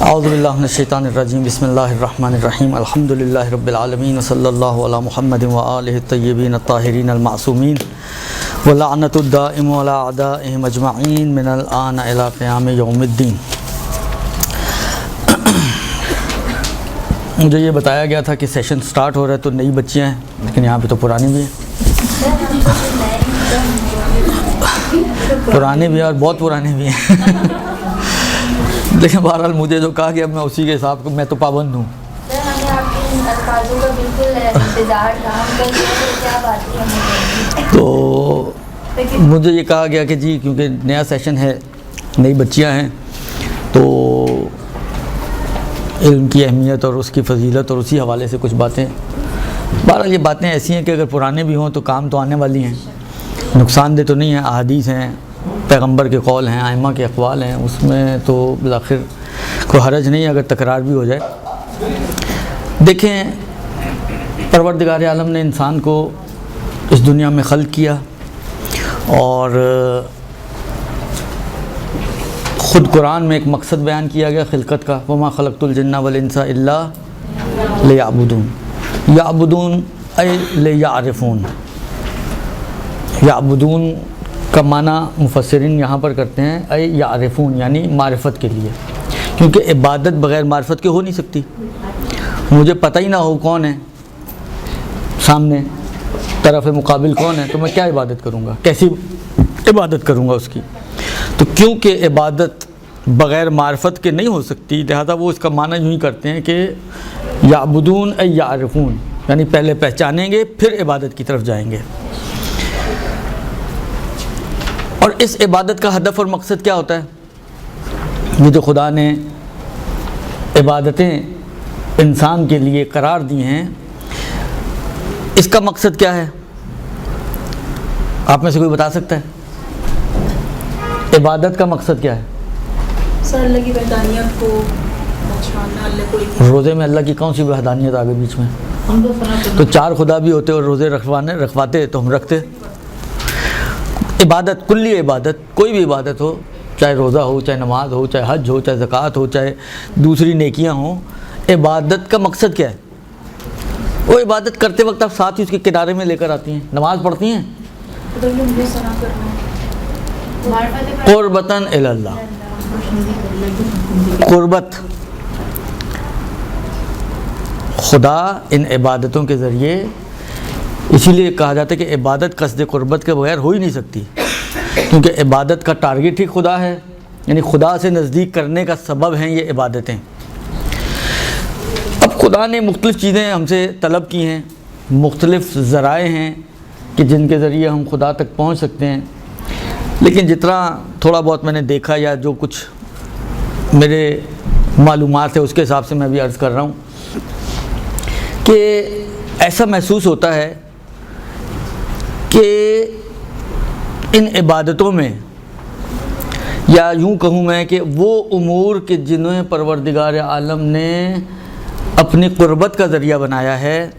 اعوذ باللہ من الشیطان الرجیم بسم اللہ الرحمن الرحیم الحمدللہ رب العالمین صلی اللہ علی محمد وآلہ الطیبین الطاہرین المعصومین ولعنت الدائم علی اعدائہم اجمعین من الآن الی قیام یوم الدین۔ مجھے یہ بتایا گیا تھا کہ سیشن سٹارٹ ہو رہا ہے تو نئی بچیاں ہیں، لیکن یہاں پہ تو پرانی بھی ہیں، پرانے بھی ہیں اور بہت پرانے بھی ہیں۔ لیکن بہرحال مجھے جو کہا گیا میں اسی کے حساب کو میں تو پابند ہوں۔ تو مجھے یہ کہا گیا کہ جی کیونکہ نیا سیشن ہے، نئی بچیاں ہیں، تو علم کی اہمیت اور اس کی فضیلت اور اسی حوالے سے کچھ باتیں، بہرحال یہ باتیں ایسی ہیں کہ اگر پرانے بھی ہوں تو کام تو آنے والی ہیں، نقصان دہ تو نہیں ہیں۔ احادیث ہیں، پیغمبر کے قول ہیں، ائمہ کے اقوال ہیں، اس میں تو بالآخر کوئی حرج نہیں اگر تکرار بھی ہو جائے۔ دیکھیں، پروردگار عالم نے انسان کو اس دنیا میں خلق کیا اور خود قرآن میں ایک مقصد بیان کیا گیا خلقت کا، وما خلقت الجن والانس الا لیعبدون۔ یعبدون ای لیعرفون، یعبدون کا معنی مفسرین یہاں پر کرتے ہیں اے یعرفون، یعنی معرفت کے لیے، کیونکہ عبادت بغیر معرفت کے ہو نہیں سکتی۔ مجھے پتہ ہی نہ ہو کون ہے سامنے، طرف مقابل کون ہے، تو میں کیا عبادت کروں گا، کیسی عبادت کروں گا اس کی؟ تو کیونکہ عبادت بغیر معرفت کے نہیں ہو سکتی، لہذا وہ اس کا معنی یوں ہی کرتے ہیں کہ یعبدون اے یعرفون، یعنی پہلے پہچانیں گے پھر عبادت کی طرف جائیں گے۔ اور اس عبادت کا ہدف اور مقصد کیا ہوتا ہے؟ یہ جو خدا نے عبادتیں انسان کے لیے قرار دی ہیں، اس کا مقصد کیا ہے؟ آپ میں سے کوئی بتا سکتا ہے؟ عبادت کا مقصد کیا ہے؟ سر اللہ کی وحدانیت کو پہچاننا، اللہ کو روزے میں اللہ کی کون سی وحدانیت آگے بیچ میں؟ تو چار خدا بھی ہوتے اور روزے رکھواتے تو ہم رکھتے۔ عبادت، کلی عبادت، کوئی بھی عبادت ہو، چاہے روزہ ہو، چاہے نماز ہو، چاہے حج ہو، چاہے زکوٰۃ ہو، چاہے دوسری نیکیاں ہوں، عبادت کا مقصد کیا ہے؟ وہ عبادت کرتے وقت آپ ساتھ ہی اس کے کنارے میں لے کر آتی ہیں، نماز پڑھتی ہیں قربتاً الی اللہ، قربت، خدا ان عبادتوں کے ذریعے، اسی لیے کہا جاتا ہے کہ عبادت قصد قربت کے بغیر ہو ہی نہیں سکتی، کیونکہ عبادت کا ٹارگٹ ہی خدا ہے، یعنی خدا سے نزدیک کرنے کا سبب ہیں یہ عبادتیں۔ اب خدا نے مختلف چیزیں ہم سے طلب کی ہیں، مختلف ذرائع ہیں کہ جن کے ذریعے ہم خدا تک پہنچ سکتے ہیں، لیکن جتنا تھوڑا بہت میں نے دیکھا یا جو کچھ میرے معلومات ہے اس کے حساب سے میں بھی عرض کر رہا ہوں کہ ایسا محسوس ہوتا ہے کہ ان عبادتوں میں، یا یوں کہوں میں کہ وہ امور کہ جنہیں پروردگار عالم نے اپنی قربت کا ذریعہ بنایا ہے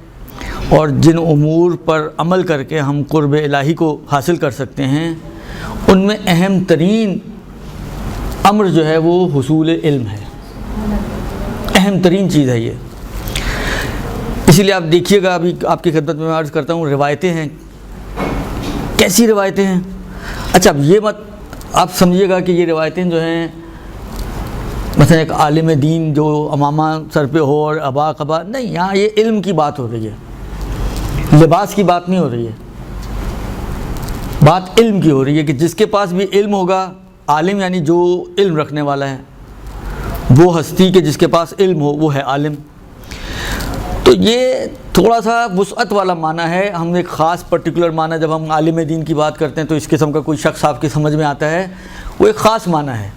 اور جن امور پر عمل کر کے ہم قرب الہی کو حاصل کر سکتے ہیں، ان میں اہم ترین امر جو ہے وہ حصول علم ہے، اہم ترین چیز ہے یہ۔ اسی لیے آپ دیکھیے گا، ابھی آپ کی خدمت میں عرض کرتا ہوں، روایتیں ہیں، کیسی روایتیں ہیں؟ اچھا، اب یہ مت آپ سمجھیے گا کہ یہ روایتیں جو ہیں مثلا ایک عالم دین جو امامہ سر پہ ہو اور ابا قبا، نہیں، یہاں یہ علم کی بات ہو رہی ہے، لباس کی بات نہیں ہو رہی ہے، بات علم کی ہو رہی ہے کہ جس کے پاس بھی علم ہوگا، عالم یعنی جو علم رکھنے والا ہے، وہ ہستی کہ جس کے پاس علم ہو وہ ہے عالم۔ تو یہ تھوڑا سا وسعت والا معنی ہے، ہم ایک خاص پرٹیکولر معنی جب ہم عالم دین کی بات کرتے ہیں تو اس قسم کا کوئی شخص آپ کی سمجھ میں آتا ہے، وہ ایک خاص معنی ہے،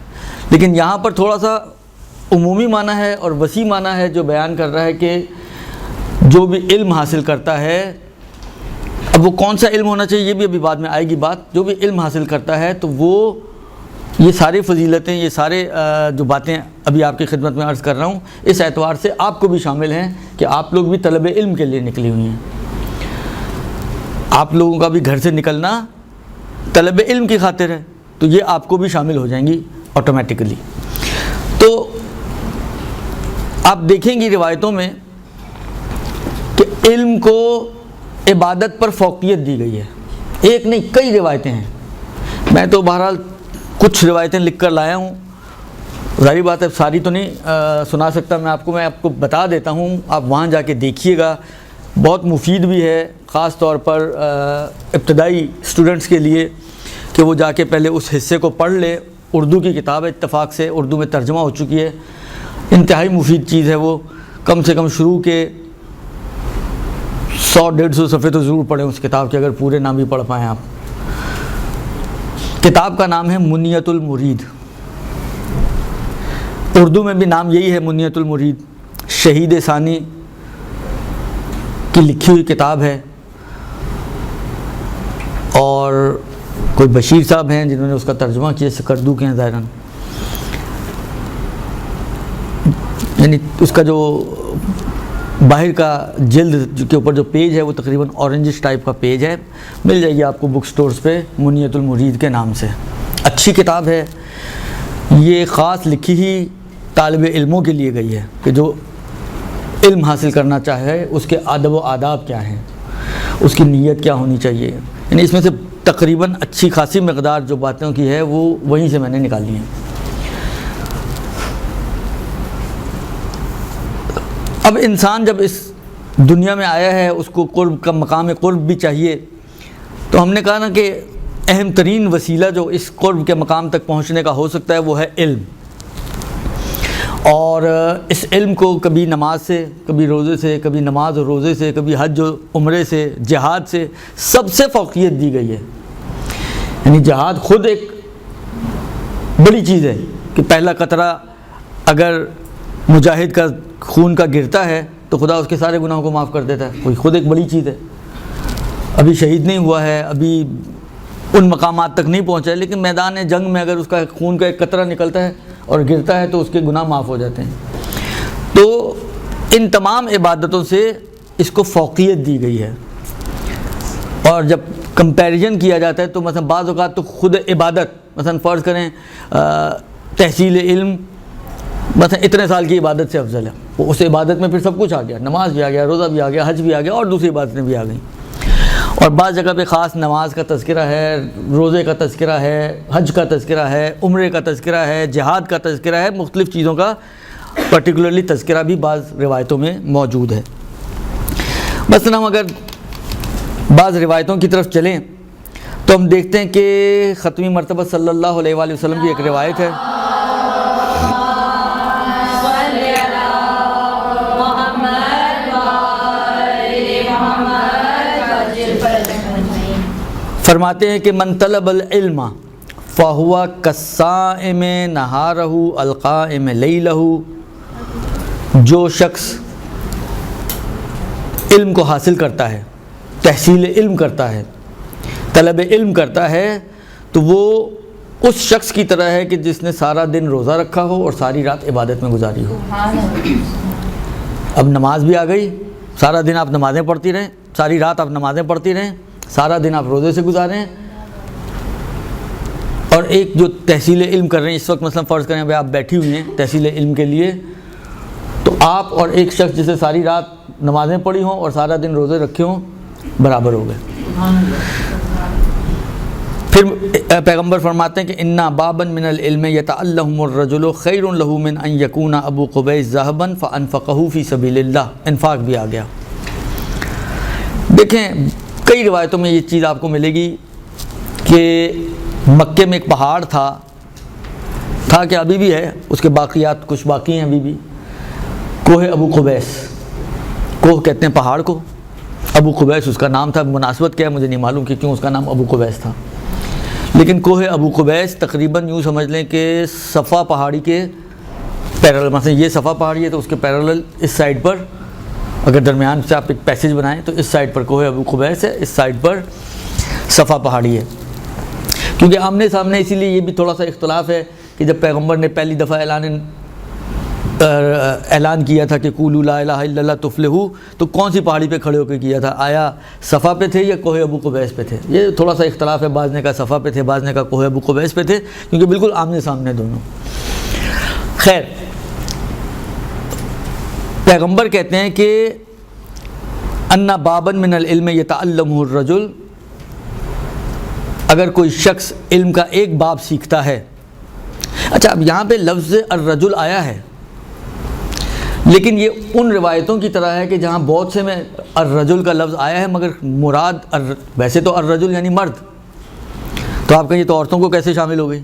لیکن یہاں پر تھوڑا سا عمومی معنی ہے اور وسیع معنی ہے جو بیان کر رہا ہے کہ جو بھی علم حاصل کرتا ہے، اب وہ کون سا علم ہونا چاہیے یہ بھی ابھی بعد میں آئے گی بات، جو بھی علم حاصل کرتا ہے تو وہ یہ ساری فضیلتیں، یہ سارے جو باتیں ابھی آپ کی خدمت میں عرض کر رہا ہوں، اس اعتبار سے آپ کو بھی شامل ہیں کہ آپ لوگ بھی طلب علم کے لیے نکلی ہوئی ہیں، آپ لوگوں کا بھی گھر سے نکلنا طلب علم کی خاطر ہے، تو یہ آپ کو بھی شامل ہو جائیں گی آٹومیٹکلی۔ تو آپ دیکھیں گی روایتوں میں کہ علم کو عبادت پر فوقیت دی گئی ہے. ایک نہیں کئی روایتیں ہیں. میں تو بہرحال کچھ روایتیں لکھ کر لایا ہوں. ظاہری بات ہے ساری تو نہیں سنا سکتا میں آپ کو بتا دیتا ہوں. آپ وہاں جا کے دیکھیے گا, بہت مفید بھی ہے خاص طور پر ابتدائی اسٹوڈنٹس کے لیے کہ وہ جا کے پہلے اس حصے کو پڑھ لے. اردو کی کتاب ہے, اتفاق سے اردو میں ترجمہ ہو چکی ہے. انتہائی مفید چیز ہے وہ. کم سے کم شروع کے 100-150 صفحے تو ضرور پڑھیں اس کتاب کے, اگر پورے نہ بھی پڑھ پائیں آپ. کتاب کا نام ہے منیت المرید. اردو میں بھی نام یہی ہے منیت المرید. شہید ثانی کی لکھی ہوئی کتاب ہے, اور کوئی بشیر صاحب ہیں جنہوں نے اس کا ترجمہ کیا, سکردو کے ہیں ظاہراً. یعنی اس کا جو باہر کا جلد کے اوپر جو پیج ہے وہ تقریباً اورنجش ٹائپ کا پیج ہے. مل جائے گی آپ کو بک سٹورز پہ منیت المرید کے نام سے. اچھی کتاب ہے. یہ خاص لکھی ہی طالب علموں کے لیے گئی ہے کہ جو علم حاصل کرنا چاہے اس کے آداب و آداب کیا ہیں, اس کی نیت کیا ہونی چاہیے. یعنی اس میں سے تقریباً اچھی خاصی مقدار جو باتوں کی ہے وہ وہیں سے میں نے نکالی ہیں. اب انسان جب اس دنیا میں آیا ہے اس کو قرب کا مقام قرب بھی چاہیے, تو ہم نے کہا نا کہ اہم ترین وسیلہ جو اس قرب کے مقام تک پہنچنے کا ہو سکتا ہے وہ ہے علم. اور اس علم کو کبھی نماز سے, کبھی روزے سے, کبھی نماز اور روزے سے, کبھی حج و عمرے سے, جہاد سے, سب سے فوقیت دی گئی ہے. یعنی جہاد خود ایک بڑی چیز ہے کہ پہلا قطرہ اگر مجاہد کا خون کا گرتا ہے تو خدا اس کے سارے گناہوں کو معاف کر دیتا ہے. کوئی خود ایک بڑی چیز ہے. ابھی شہید نہیں ہوا ہے, ابھی ان مقامات تک نہیں پہنچا ہے, لیکن میدان جنگ میں اگر اس کا خون کا ایک قطرہ نکلتا ہے اور گرتا ہے تو اس کے گناہ معاف ہو جاتے ہیں. تو ان تمام عبادتوں سے اس کو فوقیت دی گئی ہے. اور جب کمپیریزن کیا جاتا ہے تو مثلا بعض اوقات تو خود عبادت, مثلا فرض کریں تحصیل علم مثلا اتنے سال کی عبادت سے افضل ہے, اس عبادت میں پھر سب کچھ آ گیا, نماز بھی آ گیا, روزہ بھی آ گیا, حج بھی آ گیا, اور دوسری عبادتیں بھی آ گئیں. اور بعض جگہ پہ خاص نماز کا تذکرہ ہے, روزے کا تذکرہ ہے, حج کا تذکرہ ہے, عمرے کا تذکرہ ہے, جہاد کا تذکرہ ہے, مختلف چیزوں کا پرٹیکولرلی تذکرہ بھی بعض روایتوں میں موجود ہے. مثلا ہم اگر بعض روایتوں کی طرف چلیں تو ہم دیکھتے ہیں کہ ختمی مرتبہ صلی اللہ علیہ وآلہ وسلم کی ایک روایت ہے. فرماتے ہیں کہ من طلب العلم فہو کالصائم نہارہ القائم لیلہ. جو شخص علم کو حاصل کرتا ہے, تحصیل علم کرتا ہے, طلب علم کرتا ہے, تو وہ اس شخص کی طرح ہے کہ جس نے سارا دن روزہ رکھا ہو اور ساری رات عبادت میں گزاری ہو. اب نماز بھی آ گئی, سارا دن آپ نمازیں پڑھتی رہیں, ساری رات آپ نمازیں پڑھتی رہیں, سارا دن آپ روزے سے گزاریں, اور ایک جو تحصیل علم کر رہے ہیں اس وقت, مثلا فرض کریں بھائی آپ بیٹھی ہوئی ہیں تحصیل علم کے لیے, تو آپ اور ایک شخص جسے ساری رات نمازیں پڑھی ہوں اور سارا دن روزے رکھے ہوں برابر ہو گئے. پھر پیغمبر فرماتے ہیں کہ انا بابا من العلم یتعلمہ الرجل خیر لہ من ان یکون ابو قبیس ذہبا فانفقہ فی سبیل اللہ. انفاق بھی آ گیا. دیکھیں کئی روایتوں میں یہ چیز آپ کو ملے گی کہ مکے میں ایک پہاڑ تھا کہ ابھی بھی ہے, اس کے باقیات کچھ باقی ہیں ابھی بھی, کوہ ابو قبیس. کوہ کہتے ہیں پہاڑ کو, ابو قبیس اس کا نام تھا. مناسبت کیا ہے مجھے نہیں معلوم کہ کیوں اس کا نام ابو قبیس تھا, لیکن کوہ ابو قبیس تقریباً یوں سمجھ لیں کہ صفا پہاڑی کے پیرالل, مثلا یہ صفا پہاڑی ہے تو اس کے پیرالل اس سائڈ پر اگر درمیان سے آپ ایک پیسیج بنائیں تو اس سائڈ پر کوہ ابو قبیس ہے, اس سائڈ پر صفا پہاڑی ہے. کیونکہ آمنے سامنے, اسی لیے یہ بھی تھوڑا سا اختلاف ہے کہ جب پیغمبر نے پہلی دفعہ اعلان کیا تھا کہ قولوا لا الہ الا اللہ تفلحوا, تو کون سی پہاڑی پہ کھڑے ہو کے کیا تھا, آیا صفا پہ تھے یا کوہ ابو قبیس پہ تھے؟ یہ تھوڑا سا اختلاف ہے, بعض نے کہا صفا پہ تھے, بعض نے کہا کوہ ابو قبیس پہ تھے, کیونکہ بالکل آمنے سامنے دونوں. خیر, پیغمبر کہتے ہیں کہ ان بابن من العلم یتعلمہ الرجل، اگر کوئی شخص علم کا ایک باب سیکھتا ہے. اچھا، اب یہاں پہ لفظ الرجل آیا ہے، لیکن یہ ان روایتوں کی طرح ہے کہ جہاں بہت سے میں الرجل کا لفظ آیا ہے مگر مراد ویسے تو الرجل یعنی مرد، تو آپ کہیں یہ تو عورتوں کو کیسے شامل ہو گئی.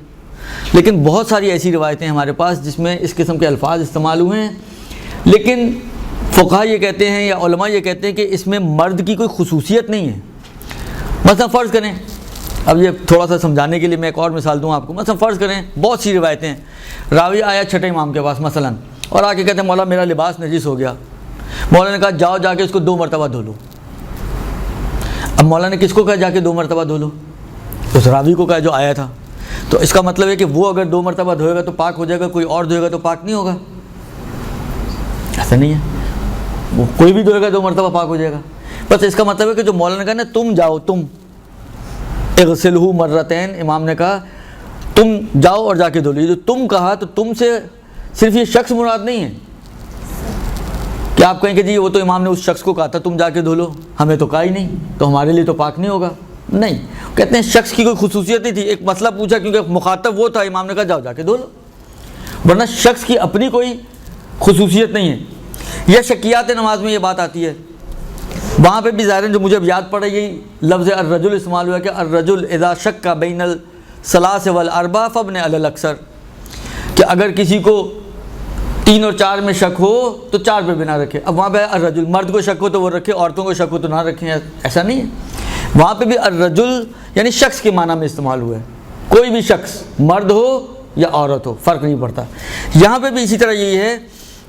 لیکن بہت ساری ایسی روایتیں ہمارے پاس جس میں اس قسم کے الفاظ استعمال ہوئے ہیں، لیکن فقہا یہ کہتے ہیں یا علماء یہ کہتے ہیں کہ اس میں مرد کی کوئی خصوصیت نہیں ہے. مثلا فرض کریں، اب یہ تھوڑا سا سمجھانے کے لیے میں ایک اور مثال دوں آپ کو. مثلا فرض کریں بہت سی روایتیں ہیں، راوی آیا چھٹے امام کے پاس مثلا اور آ کے کہتے ہیں مولا میرا لباس نجس ہو گیا. مولا نے کہا جاؤ جا کے اس کو 2 مرتبہ دھو لو. اب مولا نے کس کو کہا جا کے 2 مرتبہ دھو لو؟ اس راوی کو کہا جو آیا تھا. تو اس کا مطلب ہے کہ وہ اگر 2 مرتبہ دھوئے گا تو پاک ہو جائے گا، کوئی اور دھوئے گا تو پاک نہیں ہوگا؟ ایسا نہیں ہے، وہ کوئی بھی دھوئے گا 2 مرتبہ پاک ہو جائے گا. بس اس کا مطلب ہے کہ جو مولا نے کہا نا تم جاؤ، تم اغسلہ مرتین، امام نے کہا تم جاؤ اور جا کے دھو لیجیے. جو تم کہا تو تم سے صرف یہ شخص مراد نہیں ہے کہ آپ کہیں کہ جی وہ تو امام نے اس شخص کو کہا تھا تم جا کے دھو لو، ہمیں تو کہا ہی نہیں تو ہمارے لیے تو پاک نہیں ہوگا. نہیں، کہتے ہیں شخص کی کوئی خصوصیت نہیں تھی. ایک مسئلہ پوچھا کیونکہ مخاطب وہ تھا، امام نے کہا جاؤ جا کے دھو لو، ورنہ شخص کی اپنی کوئی خصوصیت نہیں ہے. یہ شکیات نماز میں یہ بات آتی ہے، وہاں پہ بھی ظاہر جو مجھے اب یاد پڑا یہی لفظ الرجل استعمال ہوا کہ الرجل اذا شک بین الثلاث والاربع فابن علی الاکثر، کہ اگر کسی کو 3 اور 4 میں شک ہو تو 4 پہ بنا رکھے. اب وہاں پہ الرجل، مرد کو شک ہو تو وہ رکھے، عورتوں کو شک ہو تو نہ رکھیں، ایسا نہیں ہے. وہاں پہ بھی الرجل یعنی شخص کے معنی میں استعمال ہوا ہے، کوئی بھی شخص مرد ہو یا عورت ہو فرق نہیں پڑتا. یہاں پہ بھی اسی طرح یہی ہے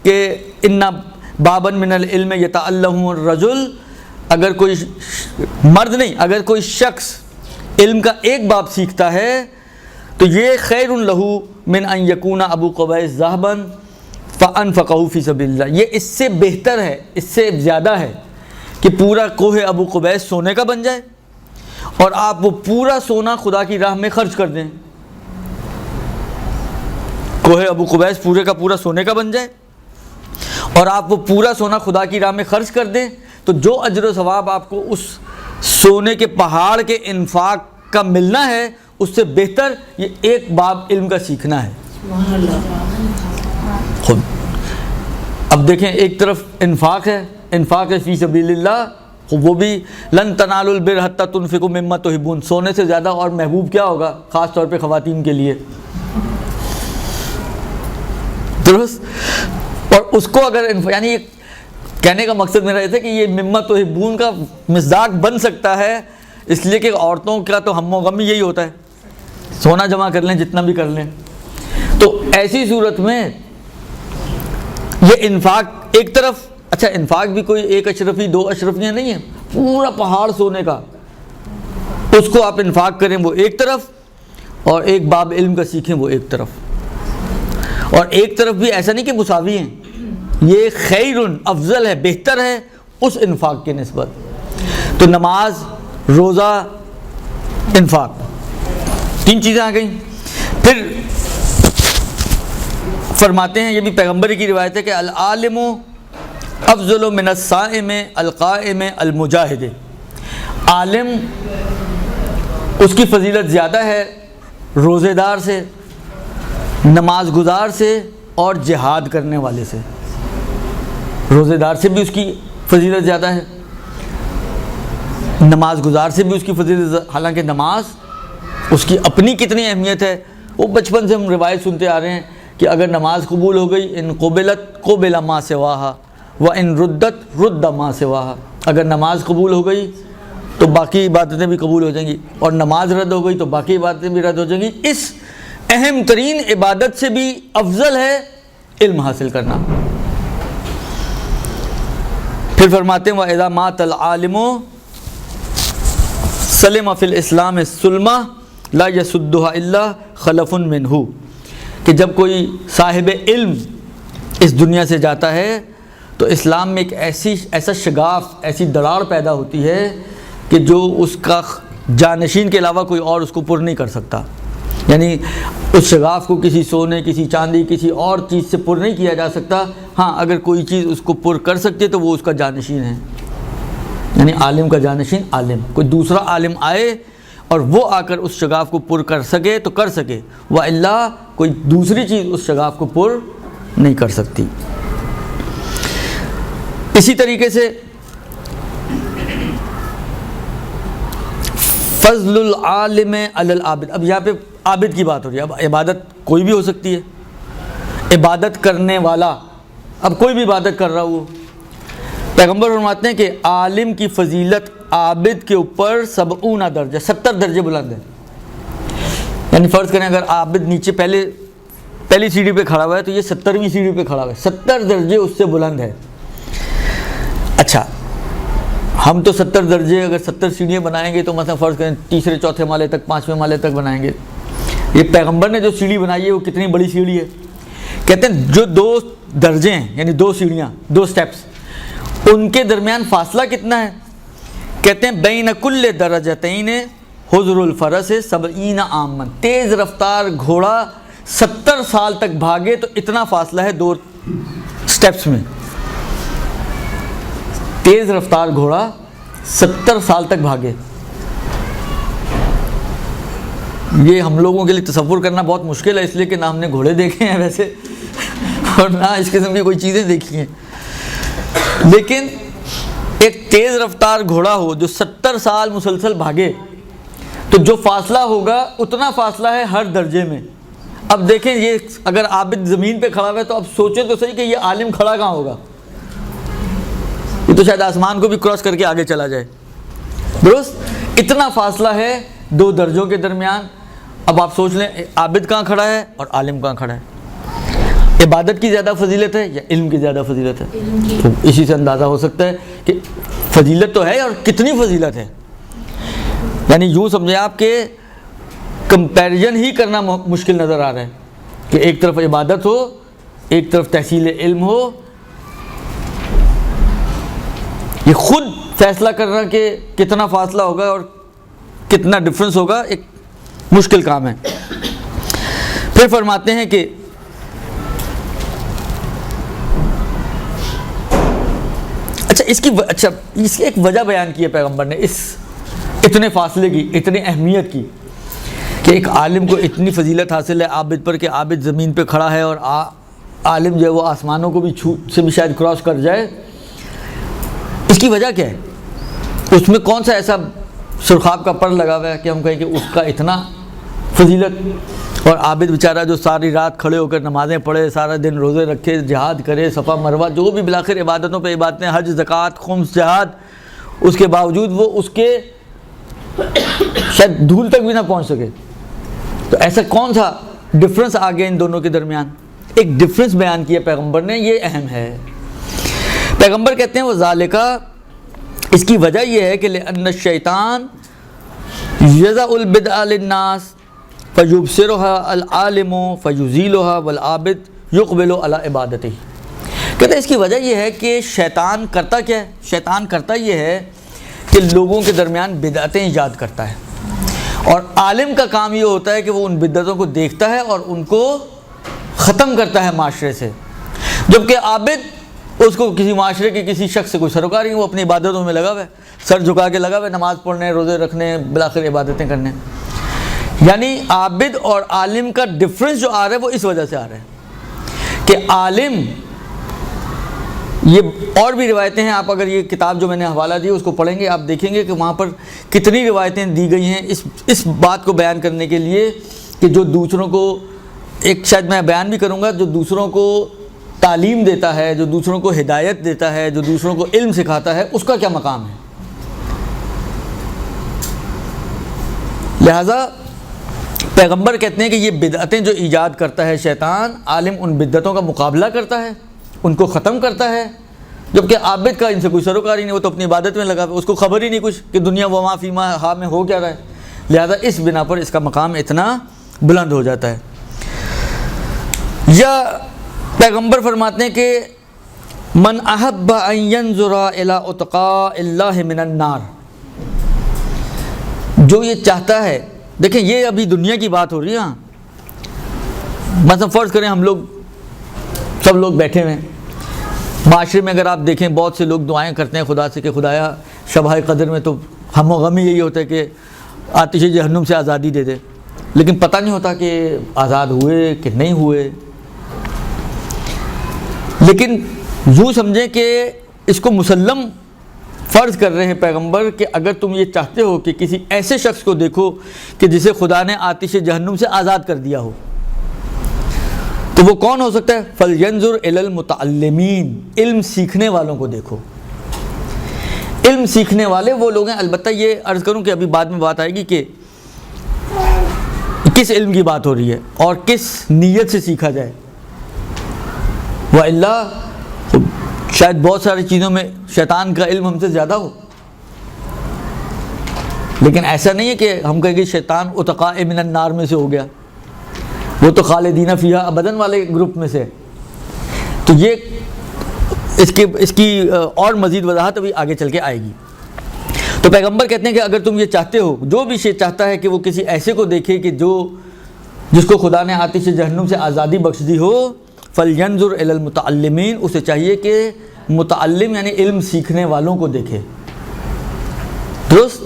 کہ ان بابن من العلم یتعلمہ الرجل، اگر کوئی مرد نہیں، اگر کوئی شخص علم کا ایک باب سیکھتا ہے تو یہ خیر لہ من ان یکون ابو قبیس ذہبا فانفقہ فی سبیل اللہ، یہ اس سے بہتر ہے، اس سے زیادہ ہے کہ پورا کوہ ابو قبیس سونے کا بن جائے اور آپ وہ پورا سونا خدا کی راہ میں خرچ کر دیں. کوہ ابو قبیس پورے کا پورا سونے کا بن جائے اور آپ وہ پورا سونا خدا کی راہ میں خرچ کر دیں، تو جو اجر و ثواب آپ کو اس سونے کے پہاڑ کے انفاق کا ملنا ہے اس سے بہتر یہ ایک باب علم کا سیکھنا ہے. خود اب دیکھیں، ایک طرف انفاق ہے فی سبیل اللہ، وہ بھی لن تنالوا البر حتی تنفقوا مما تحبون، سونے سے زیادہ اور محبوب کیا ہوگا خاص طور پہ خواتین کے لیے، درست. اور اس کو اگر یعنی کہنے کا مقصد میرا یہ تھا کہ یہ مما تحبون کا مصداق بن سکتا ہے، اس لیے کہ عورتوں کا تو ہم و غم یہی ہوتا ہے، سونا جمع کر لیں جتنا بھی کر لیں. تو ایسی صورت میں یہ انفاق ایک طرف، اچھا انفاق بھی کوئی 1 اشرفی 2 اشرفیاں نہیں ہیں، پورا پہاڑ سونے کا اس کو آپ انفاق کریں وہ ایک طرف، اور ایک باب علم کا سیکھیں وہ ایک طرف. اور ایک طرف بھی ایسا نہیں کہ مساوی ہیں، یہ خیر افضل ہے، بہتر ہے اس انفاق کے نسبت. تو نماز، روزہ، انفاق، 3 چیزیں آ گئیں. پھر فرماتے ہیں، یہ بھی پیغمبر کی روایت ہے کہ العالم افضل من الصائم القائم المجاہد، عالم اس کی فضیلت زیادہ ہے روزے دار سے، نماز گزار سے اور جہاد کرنے والے سے. روزے دار سے بھی اس کی فضیلت زیادہ ہے، نماز گزار سے بھی اس کی فضیلت، حالانکہ نماز اس کی اپنی کتنی اہمیت ہے وہ بچپن سے ہم روایت سنتے آ رہے ہیں کہ اگر نماز قبول ہو گئی ان قبلت قبل ما سواہا وان ردت رد ما سواہا، اگر نماز قبول ہو گئی تو باقی عبادتیں بھی قبول ہو جائیں گی، اور نماز رد ہو گئی تو باقی عبادتیں بھی رد ہو جائیں گی. اس اہم ترین عبادت سے بھی افضل ہے علم حاصل کرنا. پھر فرماتے ہیں وَإِذَا مَاتَ الْعَالِمُ سَلِمَ فِي الْإِسْلَامِ السُّلْمَةِ لَا يَسُدُّهَا إِلَّا خَلَفٌ مِّنْهُ، کہ جب کوئی صاحب علم اس دنیا سے جاتا ہے تو اسلام میں ایک ایسا شگاف، ایسی دراڑ پیدا ہوتی ہے کہ جو اس کا جانشین کے علاوہ کوئی اور اس کو پر نہیں کر سکتا. یعنی اس شگاف کو کسی سونے، کسی چاندی، کسی اور چیز سے پر نہیں کیا جا سکتا. ہاں اگر کوئی چیز اس کو پر کر سکتی ہے تو وہ اس کا جانشین ہے، یعنی عالم کا جانشین عالم. کوئی دوسرا عالم آئے اور وہ آ کر اس شگاف کو پر کر سکے تو کر سکے، وَإِلَّا کوئی دوسری چیز اس شگاف کو پر نہیں کر سکتی. اسی طریقے سے فضل العالم علی العابد. اب یہاں پہ عابد کی بات ہو رہی ہے. اب عبادت کوئی بھی ہو سکتی ہے، عبادت کرنے والا، اب کوئی بھی عبادت کر رہا ہو. پیغمبر فرماتے ہیں کہ عالم کی فضیلت عابد کے اوپر 70 درجہ، 70 درجے بلند ہے. یعنی فرض کریں اگر عابد نیچے پہلی سیڑھی پہ کھڑا ہوا ہے تو یہ 70ویں سیڑھی پہ کھڑا ہوا ہے، 70 درجے اس سے بلند ہے. اچھا ہم تو 70 درجے، اگر 70 سیڑھیاں بنائیں گے تو مثلا فرض کریں تیسرے چوتھے مالے تک، 5ویں مالے تک بنائیں گے. یہ پیغمبر نے جو سیڑھی بنائی ہے وہ کتنی بڑی سیڑھی ہے. کہتے ہیں جو 2 درجے ہیں، یعنی 2 سیڑھیاں، 2 سٹیپس، ان کے درمیان فاصلہ کتنا ہے؟ کہتے ہیں بین کل درجتین حضر الفرس 70 عاما. تیز رفتار گھوڑا 70 سال تک بھاگے تو اتنا فاصلہ ہے 2 سٹیپس میں. تیز رفتار گھوڑا 70 سال تک بھاگے. یہ ہم لوگوں کے لیے تصور کرنا بہت مشکل ہے، اس لیے کہ نہ ہم نے گھوڑے دیکھے ہیں ویسے اور نہ اس قسم کی کوئی چیزیں دیکھی ہیں. لیکن ایک تیز رفتار گھوڑا ہو جو 70 سال مسلسل بھاگے تو جو فاصلہ ہوگا اتنا فاصلہ ہے ہر درجے میں. اب دیکھیں یہ اگر عابد زمین پہ کھڑا ہوا ہے تو اب سوچیں تو صحیح کہ یہ عالم کھڑا کہاں ہوگا. یہ تو شاید آسمان کو بھی کراس کر کے آگے چلا جائے. درست اتنا فاصلہ ہے 2 درجوں کے درمیان. اب آپ سوچ لیں عابد کہاں کھڑا ہے اور عالم کہاں کھڑا ہے. عبادت کی زیادہ فضیلت ہے یا علم کی زیادہ فضیلت ہے؟ تو اسی سے اندازہ ہو سکتا ہے کہ فضیلت تو ہے اور کتنی فضیلت ہے. یعنی یوں سمجھیں آپ کہ کمپیریزن ہی کرنا مشکل نظر آ رہا ہے کہ ایک طرف عبادت ہو، ایک طرف تحصیل علم ہو. یہ خود فیصلہ کرنا کہ کتنا فاصلہ ہوگا اور کتنا ڈفرنس ہوگا ایک مشکل کام ہے. پھر فرماتے ہیں کہ اس کی ایک وجہ بیان کی ہے پیغمبر نے اس اتنے فاصلے کی، اتنی اہمیت کی کہ ایک عالم کو اتنی فضیلت حاصل ہے عابد پر کہ عابد زمین پہ کھڑا ہے اور عالم جو ہے وہ آسمانوں کو بھی سے بھی شاید کراس کر جائے. اس کی وجہ کیا ہے؟ اس میں کون سا ایسا سرخاب کا پر لگا ہوا ہے کہ ہم کہیں کہ اس کا اتنا فضیلت، اور عابد بیچارہ جو ساری رات کھڑے ہو کر نمازیں پڑھے، سارا دن روزے رکھے، جہاد کرے، صفا مروہ، جو بھی بالآخر عبادتوں پہ عبادتیں، حج، زکوٰۃ، خمس، جہاد، اس کے باوجود وہ اس کے شاید دھول تک بھی نہ پہنچ سکے. تو ایسا کون سا ڈفرنس آ گیا ان دونوں کے درمیان؟ ایک ڈفرنس بیان کیا پیغمبر نے، یہ اہم ہے. پیغمبر کہتے ہیں وہ ذالکہ، اس کی وجہ یہ ہے کہ لأن الشیطان یضع البدع للناس فیبصرها العالم فیزیلها والعابد یقبل علی عبادتہ. کہتے ہیں اس کی وجہ یہ ہے کہ شیطان کرتا کیا ہے؟ شیطان کرتا یہ ہے کہ لوگوں کے درمیان بدعتیں ایجاد کرتا ہے، اور عالم کا کام یہ ہوتا ہے کہ وہ ان بدعتوں کو دیکھتا ہے اور ان کو ختم کرتا ہے معاشرے سے. جبکہ عابد اس کو کسی معاشرے کے کسی شخص سے کوئی سروکار نہیں، وہ اپنی عبادتوں میں لگا ہوا ہے، سر جھکا کے لگا ہوا ہے، نماز پڑھنے، روزے رکھنے، بالآخر عبادتیں کرنے. یعنی عابد اور عالم کا ڈفرنس جو آ رہا ہے وہ اس وجہ سے آ رہا ہے کہ عالم، یہ اور بھی روایتیں ہیں، آپ اگر یہ کتاب جو میں نے حوالہ دی اس کو پڑھیں گے آپ دیکھیں گے کہ وہاں پر کتنی روایتیں دی گئی ہیں اس بات کو بیان کرنے کے لیے کہ جو دوسروں کو، ایک شاید میں بیان بھی کروں گا، جو دوسروں کو تعلیم دیتا ہے، جو دوسروں کو ہدایت دیتا ہے، جو دوسروں کو علم سکھاتا ہے، اس کا کیا مقام ہے. لہٰذا پیغمبر کہتے ہیں کہ یہ بدعتیں جو ایجاد کرتا ہے شیطان، عالم ان بدعتوں کا مقابلہ کرتا ہے، ان کو ختم کرتا ہے. جبکہ عابد کا ان سے کوئی سروکار ہی نہیں، وہ تو اپنی عبادت میں لگا، اس کو خبر ہی نہیں کچھ کہ دنیا وما فیما ہا میں ہو کیا رہا ہے. لہذا اس بنا پر اس کا مقام اتنا بلند ہو جاتا ہے. یا پیغمبر فرماتے ہیں کہ من احب ان ينظر الى اتقاء اللہ من النار، جو یہ چاہتا ہے دیکھیں یہ ابھی دنیا کی بات ہو رہی ہے. مثلا فرض کریں ہم لوگ سب لوگ بیٹھے ہوئے ہیں معاشرے میں، اگر آپ دیکھیں بہت سے لوگ دعائیں کرتے ہیں خدا سے کہ خدایا شبہ قدر میں تو ہم و غم یہی ہوتا ہے کہ آتش جہنم سے آزادی دے دے، لیکن پتہ نہیں ہوتا کہ آزاد ہوئے کہ نہیں ہوئے. لیکن یوں سمجھیں کہ اس کو مسلم فرض کر رہے ہیں پیغمبر کہ اگر تم یہ چاہتے ہو کہ کسی ایسے شخص کو دیکھو کہ جسے خدا نے آتش جہنم سے آزاد کر دیا ہو، تو وہ کون ہو سکتا ہے؟ فَلْيَنْظُرْ إِلَى الْمُتَعَلِّمِينَ، علم سیکھنے والوں کو دیکھو. علم سیکھنے والے وہ لوگ ہیں. البتہ یہ عرض کروں کہ ابھی بعد میں بات آئے گی کہ کس علم کی بات ہو رہی ہے اور کس نیت سے سیکھا جائے. وَإِلَّا شاید بہت ساری چیزوں میں شیطان کا علم ہم سے زیادہ ہو، لیکن ایسا نہیں ہے کہ ہم کہیں گے شیطان اتقاء من النار میں سے ہو گیا، وہ تو خالدین فیہا ابداً والے گروپ میں سے. تو یہ اس کی اور مزید وضاحت ابھی آگے چل کے آئے گی. تو پیغمبر کہتے ہیں کہ اگر تم یہ چاہتے ہو، جو بھی شے چاہتا ہے کہ وہ کسی ایسے کو دیکھے کہ جس کو خدا نے آتش جہنم سے آزادی بخش دی ہو، فَلْيَنْظُرْ إِلَى الْمُتَعَلِّمِينَ، اسے چاہیے کہ متعلم یعنی علم سیکھنے والوں کو دیکھے. درست.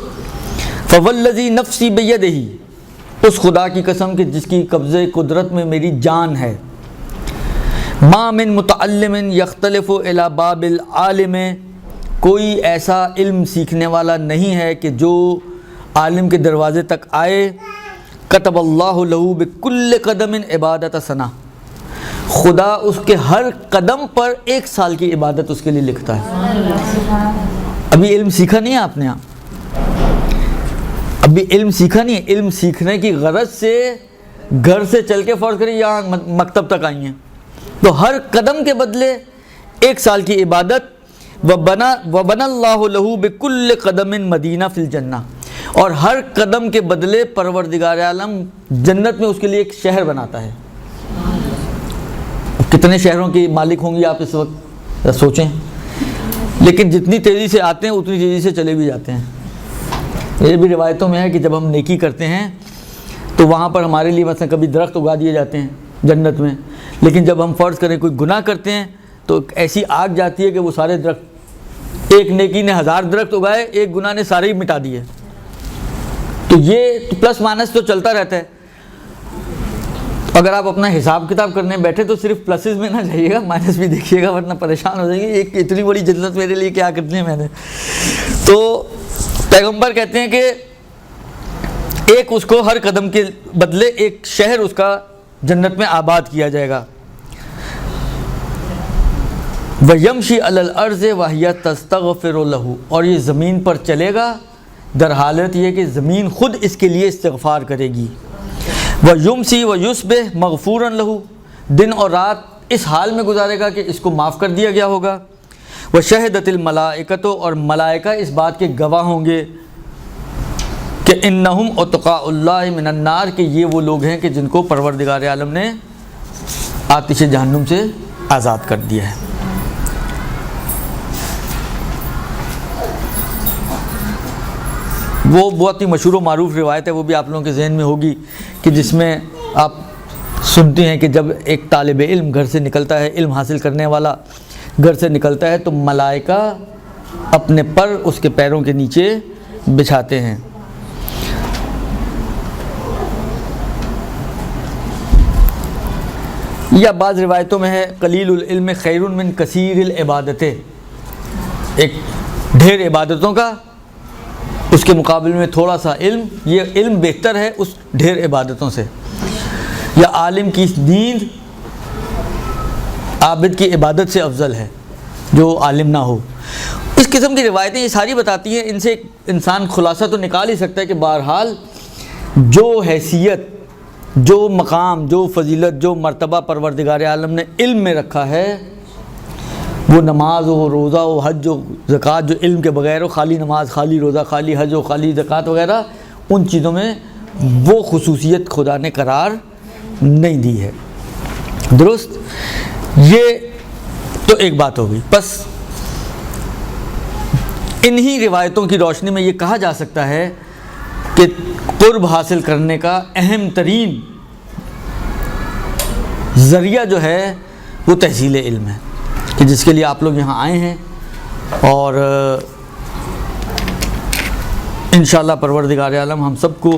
فَوَالَّذِي نَفْسِي بِيَدِهِ، اس خدا کی قسم کہ جس کی قبضے قدرت میں میری جان ہے، مَا مِن مُتَعَلِّمٍ يَخْتَلِفُ إِلَى بَابِ الْعَالِمِ، کوئی ایسا علم سیکھنے والا نہیں ہے کہ جو عالم کے دروازے تک آئے. كَتَبَ اللَّهُ لَهُ بِكُلِّ قَدَمٍ عِبَادَةَ سَنَةٍ، خدا اس کے ہر قدم پر 1 سال کی عبادت اس کے لیے لکھتا ہے. ابھی علم سیکھا نہیں ہے آپ نے، ابھی علم سیکھا نہیں ہے. علم سیکھنے کی غرض سے گھر سے چل کے فرض کریں یہاں مکتب تک آئی ہیں، تو ہر قدم کے بدلے 1 سال کی عبادت. وَبَنَى اللَّهُ لَهُ بِكُلِّ قَدَمٍ مَدِينَةً فِي الْجَنَّةِ، اور ہر قدم کے بدلے پروردگار عالم جنت میں اس کے لیے ایک شہر بناتا ہے. کتنے شہروں کی مالک ہوں گی آپ اس وقت سوچیں. لیکن جتنی تیزی سے آتے ہیں اتنی تیزی سے چلے بھی جاتے ہیں. یہ بھی روایتوں میں ہے کہ جب ہم نیکی کرتے ہیں تو وہاں پر ہمارے لیے مثلا کبھی درخت اگا دیے جاتے ہیں جنت میں، لیکن جب ہم فرض کریں کوئی گناہ کرتے ہیں تو ایسی آگ جاتی ہے کہ وہ سارے درخت، ایک نیکی نے 1000 درخت اگائے، ایک گناہ نے سارے ہی مٹا دیے. تو یہ پلس مائنس تو چلتا رہتا ہے. اگر آپ اپنا حساب کتاب کرنے بیٹھے تو صرف پلسز میں نہ جائیے گا، مائنس بھی دیکھیے گا، ورنہ پریشان ہو جائیں گے. ایک اتنی بڑی جنت میرے لیے کیا کرنی ہے میں نے. تو پیغمبر کہتے ہیں کہ ایک اس کو ہر قدم کے بدلے ایک شہر اس کا جنت میں آباد کیا جائے گا. وَيَمْشِي عَلَى الْأَرْضِ وَهِيَ تَسْتَغْفِرُ لَهُ، اور یہ زمین پر چلے گا در حالت یہ کہ زمین خود اس کے لیے استغفار کرے گی. وَيُمْسِي وَيُصْبِحُ مَغْفُورًا لَهُ، دن اور رات اس حال میں گزارے گا کہ اس کو معاف کر دیا گیا ہوگا. وَشَهِدَتِ الْمَلَائِكَةُ، اور ملائکہ اس بات کے گواہ ہوں گے کہ اِنَّهُمْ أُتْقَاءُ اللَّهِ مِنَ النَّارِ، کہ یہ وہ لوگ ہیں کہ جن کو پروردگار عالم نے آتش جہنم سے آزاد کر دیا ہے. وہ بہت ہی مشہور و معروف روایت ہے، وہ بھی آپ لوگوں کے ذہن میں ہوگی، کہ جس میں آپ سنتے ہیں کہ جب ایک طالب علم گھر سے نکلتا ہے، علم حاصل کرنے والا گھر سے نکلتا ہے، تو ملائکہ اپنے پر اس کے پیروں کے نیچے بچھاتے ہیں. یا بعض روایتوں میں ہے قلیل العلم خیر من کثیر العبادت، ایک ڈھیر عبادتوں کا اس کے مقابلے میں تھوڑا سا علم، یہ علم بہتر ہے اس ڈھیر عبادتوں سے. یا عالم کی نیند عابد کی عبادت سے افضل ہے جو عالم نہ ہو. اس قسم کی روایتیں یہ ساری بتاتی ہیں. ان سے انسان خلاصہ تو نکال ہی سکتا ہے کہ بہرحال جو حیثیت، جو مقام، جو فضیلت، جو مرتبہ پروردگار عالم نے علم میں رکھا ہے، وہ نماز ہو، روزہ ہو، حج ہو، زکوٰۃ، جو علم کے بغیر ہو، خالی نماز، خالی روزہ، خالی حج ہو، خالی زکوٰۃ وغیرہ، ان چیزوں میں وہ خصوصیت خدا نے قرار نہیں دی ہے. درست. یہ تو ایک بات ہو گئی. بس انہی روایتوں کی روشنی میں یہ کہا جا سکتا ہے کہ کہ قرب حاصل کرنے کا اہم ترین ذریعہ جو ہے وہ تحصیل علم ہے، کہ جس کے لیے آپ لوگ یہاں آئے ہیں، اور انشاءاللہ پروردگار عالم ہم سب کو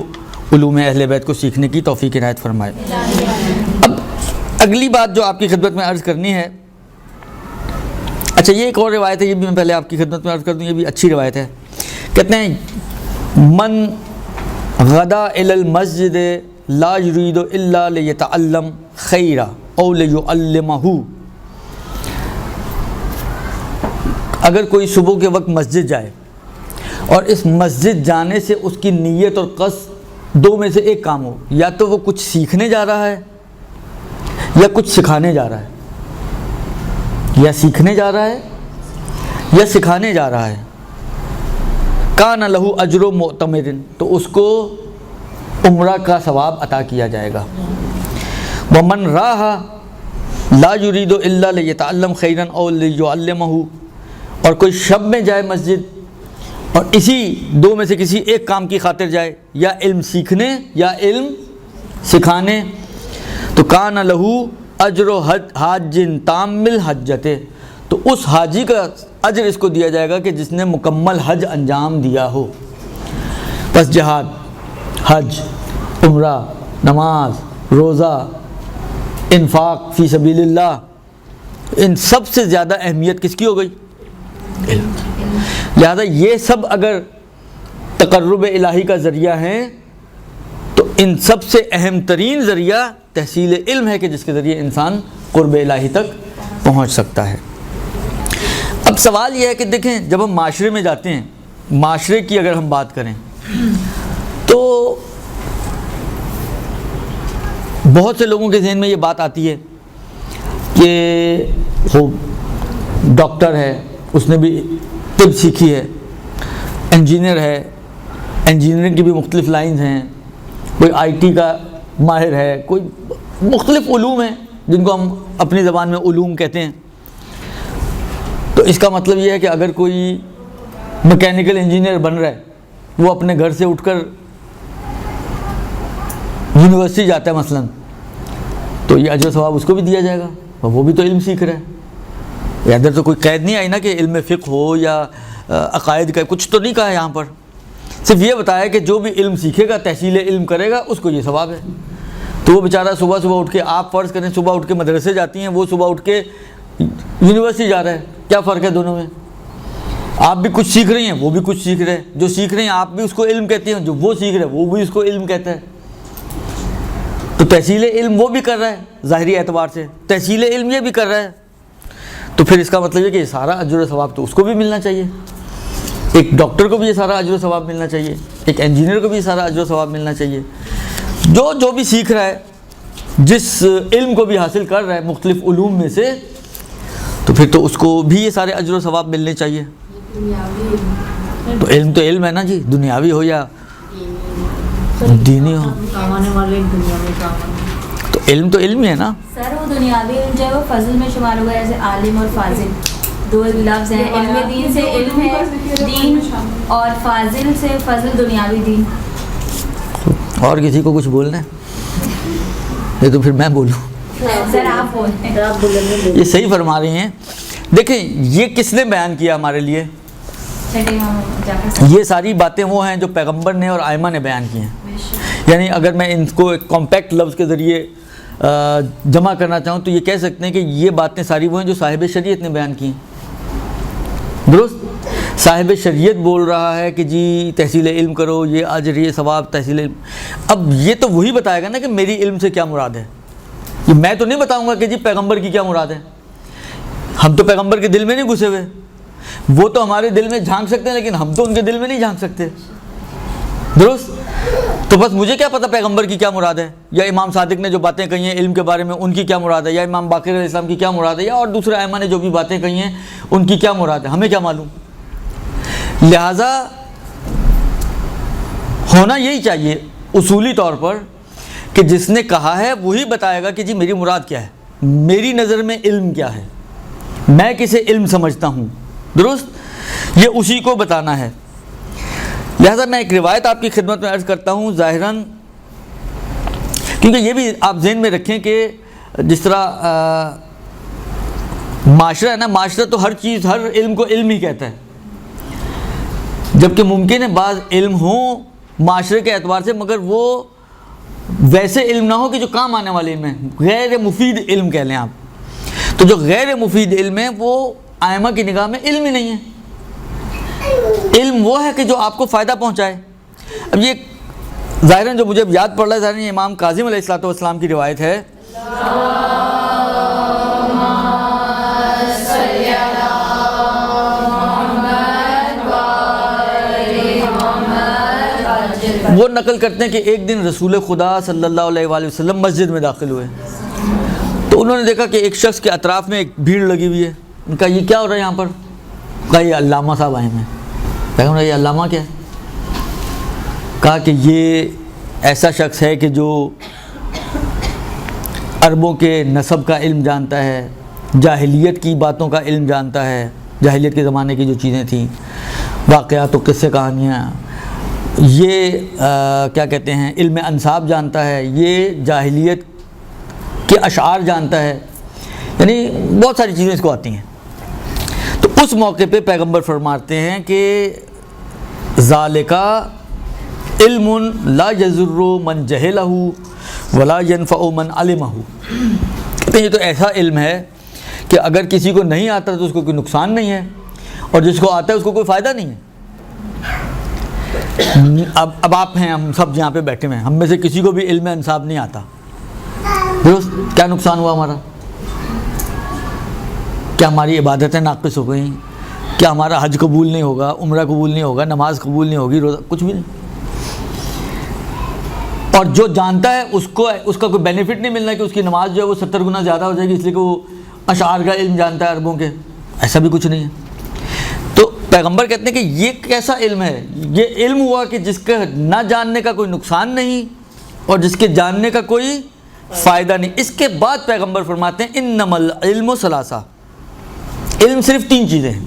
علوم اہل بیت کو سیکھنے کی توفیق عنایت فرمائے۔ اب اگلی بات جو آپ کی خدمت میں عرض کرنی ہے، اچھا یہ ایک اور روایت ہے، یہ بھی میں پہلے آپ کی خدمت میں عرض کر دوں، یہ بھی اچھی روایت ہے۔ کہتے ہیں من غدا الی المسجد لا یرید الا لیتعلم خیرا او لیعلمہ، اگر کوئی صبح کے وقت مسجد جائے اور اس مسجد جانے سے اس کی نیت اور قصد دو میں سے ایک کام ہو، یا تو وہ کچھ سیکھنے جا رہا ہے یا کچھ سکھانے جا رہا ہے، یا سیکھنے جا رہا ہے یا سکھانے جا رہا ہے، کان لہ اجر معتمر، تو اس کو عمرہ کا ثواب عطا کیا جائے گا۔ ومن راہ لا یرید الا لیتعلم خیرا او لیعلمہ، اور کوئی شب میں جائے مسجد اور اسی دو میں سے کسی ایک کام کی خاطر جائے، یا علم سیکھنے یا علم سکھانے، تو کان لہ اجر حاج تام الحجۃ، تو اس حاجی کا اجر اس کو دیا جائے گا کہ جس نے مکمل حج انجام دیا ہو۔ بس جہاد، حج، عمرہ، نماز، روزہ، انفاق فی سبیل اللہ، ان سب سے زیادہ اہمیت کس کی ہو گئی؟ علم۔ لہذا یہ سب اگر تقرب الہی کا ذریعہ ہیں تو ان سب سے اہم ترین ذریعہ تحصیل علم ہے، کہ جس کے ذریعے انسان قرب الہی تک پہنچ سکتا ہے۔ اب سوال یہ ہے کہ دیکھیں، جب ہم معاشرے میں جاتے ہیں، معاشرے کی اگر ہم بات کریں تو بہت سے لوگوں کے ذہن میں یہ بات آتی ہے کہ وہ ڈاکٹر ہے، اس نے بھی طب سیکھی ہے، انجینئر ہے، انجینئرنگ کی بھی مختلف لائنز ہیں، کوئی آئی ٹی کا ماہر ہے، کوئی مختلف علوم ہیں جن کو ہم اپنی زبان میں علوم کہتے ہیں۔ تو اس کا مطلب یہ ہے کہ اگر کوئی میکینیکل انجینئر بن رہا ہے، وہ اپنے گھر سے اٹھ کر یونیورسٹی جاتا ہے مثلاً، تو یہ اجر ثواب اس کو بھی دیا جائے گا، اور وہ بھی تو علم سیکھ رہا ہے۔ ادھر تو کوئی قید نہیں آئی نا کہ علم فقہ ہو یا عقائد کا، کچھ تو نہیں کہا ہے یہاں پر، صرف یہ بتایا کہ جو بھی علم سیکھے گا، تحصیل علم کرے گا، اس کو یہ ثواب ہے۔ تو وہ بیچارہ صبح اٹھ کے، آپ فرض کریں صبح اٹھ کے مدرسے جاتی ہیں، وہ صبح اٹھ کے یونیورسٹی جا رہا ہے، کیا فرق ہے دونوں میں؟ آپ بھی کچھ سیکھ رہی ہیں، وہ بھی کچھ سیکھ رہے ہیں، جو سیکھ رہے ہیں آپ بھی اس کو علم کہتے ہیں، جو وہ سیکھ رہے ہیں وہ بھی اس کو علم کہتا ہے۔ تو تحصیل علم وہ بھی کر رہا ہے ظاہری اعتبار سے، تحصیل علم یہ بھی کر رہا ہے، تو پھر اس کا مطلب ہے کہ یہ سارا اجر و ثواب تو اس کو بھی ملنا چاہیے۔ ایک ڈاکٹر کو بھی یہ سارا اجر و ثواب ملنا چاہیے، ایک انجینئر کو بھی یہ سارا اجر و ثواب ملنا چاہیے۔ جو بھی سیکھ رہا ہے، جس علم کو بھی حاصل کر رہا ہے مختلف علوم میں سے، تو پھر تو اس کو بھی یہ سارے اجر و ثواب ملنے چاہیے۔ تو علم ہے نا جی، دنیاوی ہو یا دینی ہو، تو علم ہی ہے نا۔ سر وہ دنیاوی علم جو ہے وہ فضل میں شمار ہوگا، جیسے عالم اور فاضل دو لفظ ہیں، علم دین سے علم ہے دین، اور فاضل سے فضل دنیاوی دین۔ اور کسی کو کچھ بولنا ہے؟ یہ تو پھر میں بولوں؟ سر آپ بولیں۔ یہ صحیح فرما رہی ہیں۔ دیکھیں یہ کس نے بیان کیا ہمارے لیے؟ یہ ساری باتیں وہ ہیں جو پیغمبر نے اور ائمہ نے بیان کی ہیں۔ یعنی اگر میں ان کو ایک کمپیکٹ لفظ کے ذریعے جمع کرنا چاہوں تو یہ کہہ سکتے ہیں کہ یہ باتیں ساری وہ ہیں جو صاحب شریعت نے بیان کی ہیں۔ درست؟ صاحب شریعت بول رہا ہے کہ جی تحصیل علم کرو، یہ اجر یہ ثواب تحصیل علم۔ اب یہ تو وہی بتائے گا نا کہ میری علم سے کیا مراد ہے، یہ میں تو نہیں بتاؤں گا کہ جی پیغمبر کی کیا مراد ہے۔ ہم تو پیغمبر کے دل میں نہیں گھسے ہوئے، وہ تو ہمارے دل میں جھانک سکتے ہیں لیکن ہم تو ان کے دل میں نہیں جھانک سکتے۔ درست؟ تو بس مجھے کیا پتہ پیغمبر کی کیا مراد ہے، یا امام صادق نے جو باتیں کہی ہیں علم کے بارے میں ان کی کیا مراد ہے، یا امام باقر علیہ السلام کی کیا مراد ہے، یا اور دوسرے ائمہ نے جو بھی باتیں کہی ہیں ان کی کیا مراد ہے، ہمیں کیا معلوم۔ لہٰذا ہونا یہی چاہیے اصولی طور پر کہ جس نے کہا ہے وہی بتائے گا کہ جی میری مراد کیا ہے، میری نظر میں علم کیا ہے، میں کسے علم سمجھتا ہوں۔ درست؟ یہ اسی کو بتانا ہے۔ لہذا میں ایک روایت آپ کی خدمت میں عرض کرتا ہوں ظاہراً، کیونکہ یہ بھی آپ ذہن میں رکھیں کہ جس طرح معاشرہ ہے نا، معاشرہ تو ہر چیز، ہر علم کو علم ہی کہتا ہے، جبکہ ممکن ہے بعض علم ہوں معاشرے کے اعتبار سے مگر وہ ویسے علم نہ ہو کہ جو کام آنے والے علم ہیں، غیر مفید علم کہہ لیں آپ۔ تو جو غیر مفید علم ہے وہ ائمہ کی نگاہ میں علم ہی نہیں ہے۔ علم وہ ہے کہ جو آپ کو فائدہ پہنچائے۔ اب یہ ظاہراً جو مجھے یاد پڑ رہا ہے، ظاہراً یہ امام کاظم علیہ السلام کی روایت ہے، وہ نقل کرتے ہیں کہ ایک دن رسول خدا صلی اللہ علیہ وآلہ وسلم مسجد میں داخل ہوئے تو انہوں نے دیکھا کہ ایک شخص کے اطراف میں ایک بھیڑ لگی ہوئی ہے۔ ان کا یہ کیا ہو رہا ہے یہاں پر؟ کہا یہ علامہ صاحب آئے ہیں۔ کہا یہ علامہ کیا ہے؟ کہا کہ یہ ایسا شخص ہے کہ جو عربوں کے نسب کا علم جانتا ہے، جاہلیت کی باتوں کا علم جانتا ہے، جاہلیت کے زمانے کی جو چیزیں تھیں، واقعات و قصے کہانیاں، یہ کیا کہتے ہیں، علم انساب جانتا ہے، یہ جاہلیت کے اشعار جانتا ہے، یعنی بہت ساری چیزیں اس کو آتی ہیں۔ تو اس موقع پہ پیغمبر فرماتے ہیں کہ ذالکا علم لا یضر من جہلہ ولا ینفع من علمہ، کہتے ہیں یہ تو ایسا علم ہے کہ اگر کسی کو نہیں آتا تو اس کو کوئی نقصان نہیں ہے، اور جس کو آتا ہے اس کو کوئی فائدہ نہیں ہے۔ اب آپ ہیں، ہم سب یہاں پہ بیٹھے ہوئے ہیں، ہم میں سے کسی کو بھی علم انصاب نہیں آتا، درست؟ کیا نقصان ہوا ہمارا؟ کیا ہماری عبادتیں ناقص ہو گئیں؟ کیا ہمارا حج قبول نہیں ہوگا، عمرہ قبول نہیں ہوگا، نماز قبول نہیں ہوگی، روزہ؟ کچھ بھی نہیں۔ اور جو جانتا ہے اس کو اس کا کوئی بینیفٹ نہیں ملنا کہ اس کی نماز جو ہے وہ 70 گنا زیادہ ہو جائے گی اس لیے کہ وہ اشعار کا علم جانتا ہے عربوں کے، ایسا بھی کچھ نہیں ہے۔ تو پیغمبر کہتے ہیں کہ یہ کیسا علم ہے؟ یہ علم ہوا کہ جس کا نہ جاننے کا کوئی نقصان نہیں اور جس کے جاننے کا کوئی فائدہ نہیں۔ اس کے بعد پیغمبر فرماتے ہیں انما العلم ثلاثہ، علم صرف 3 چیزیں ہیں،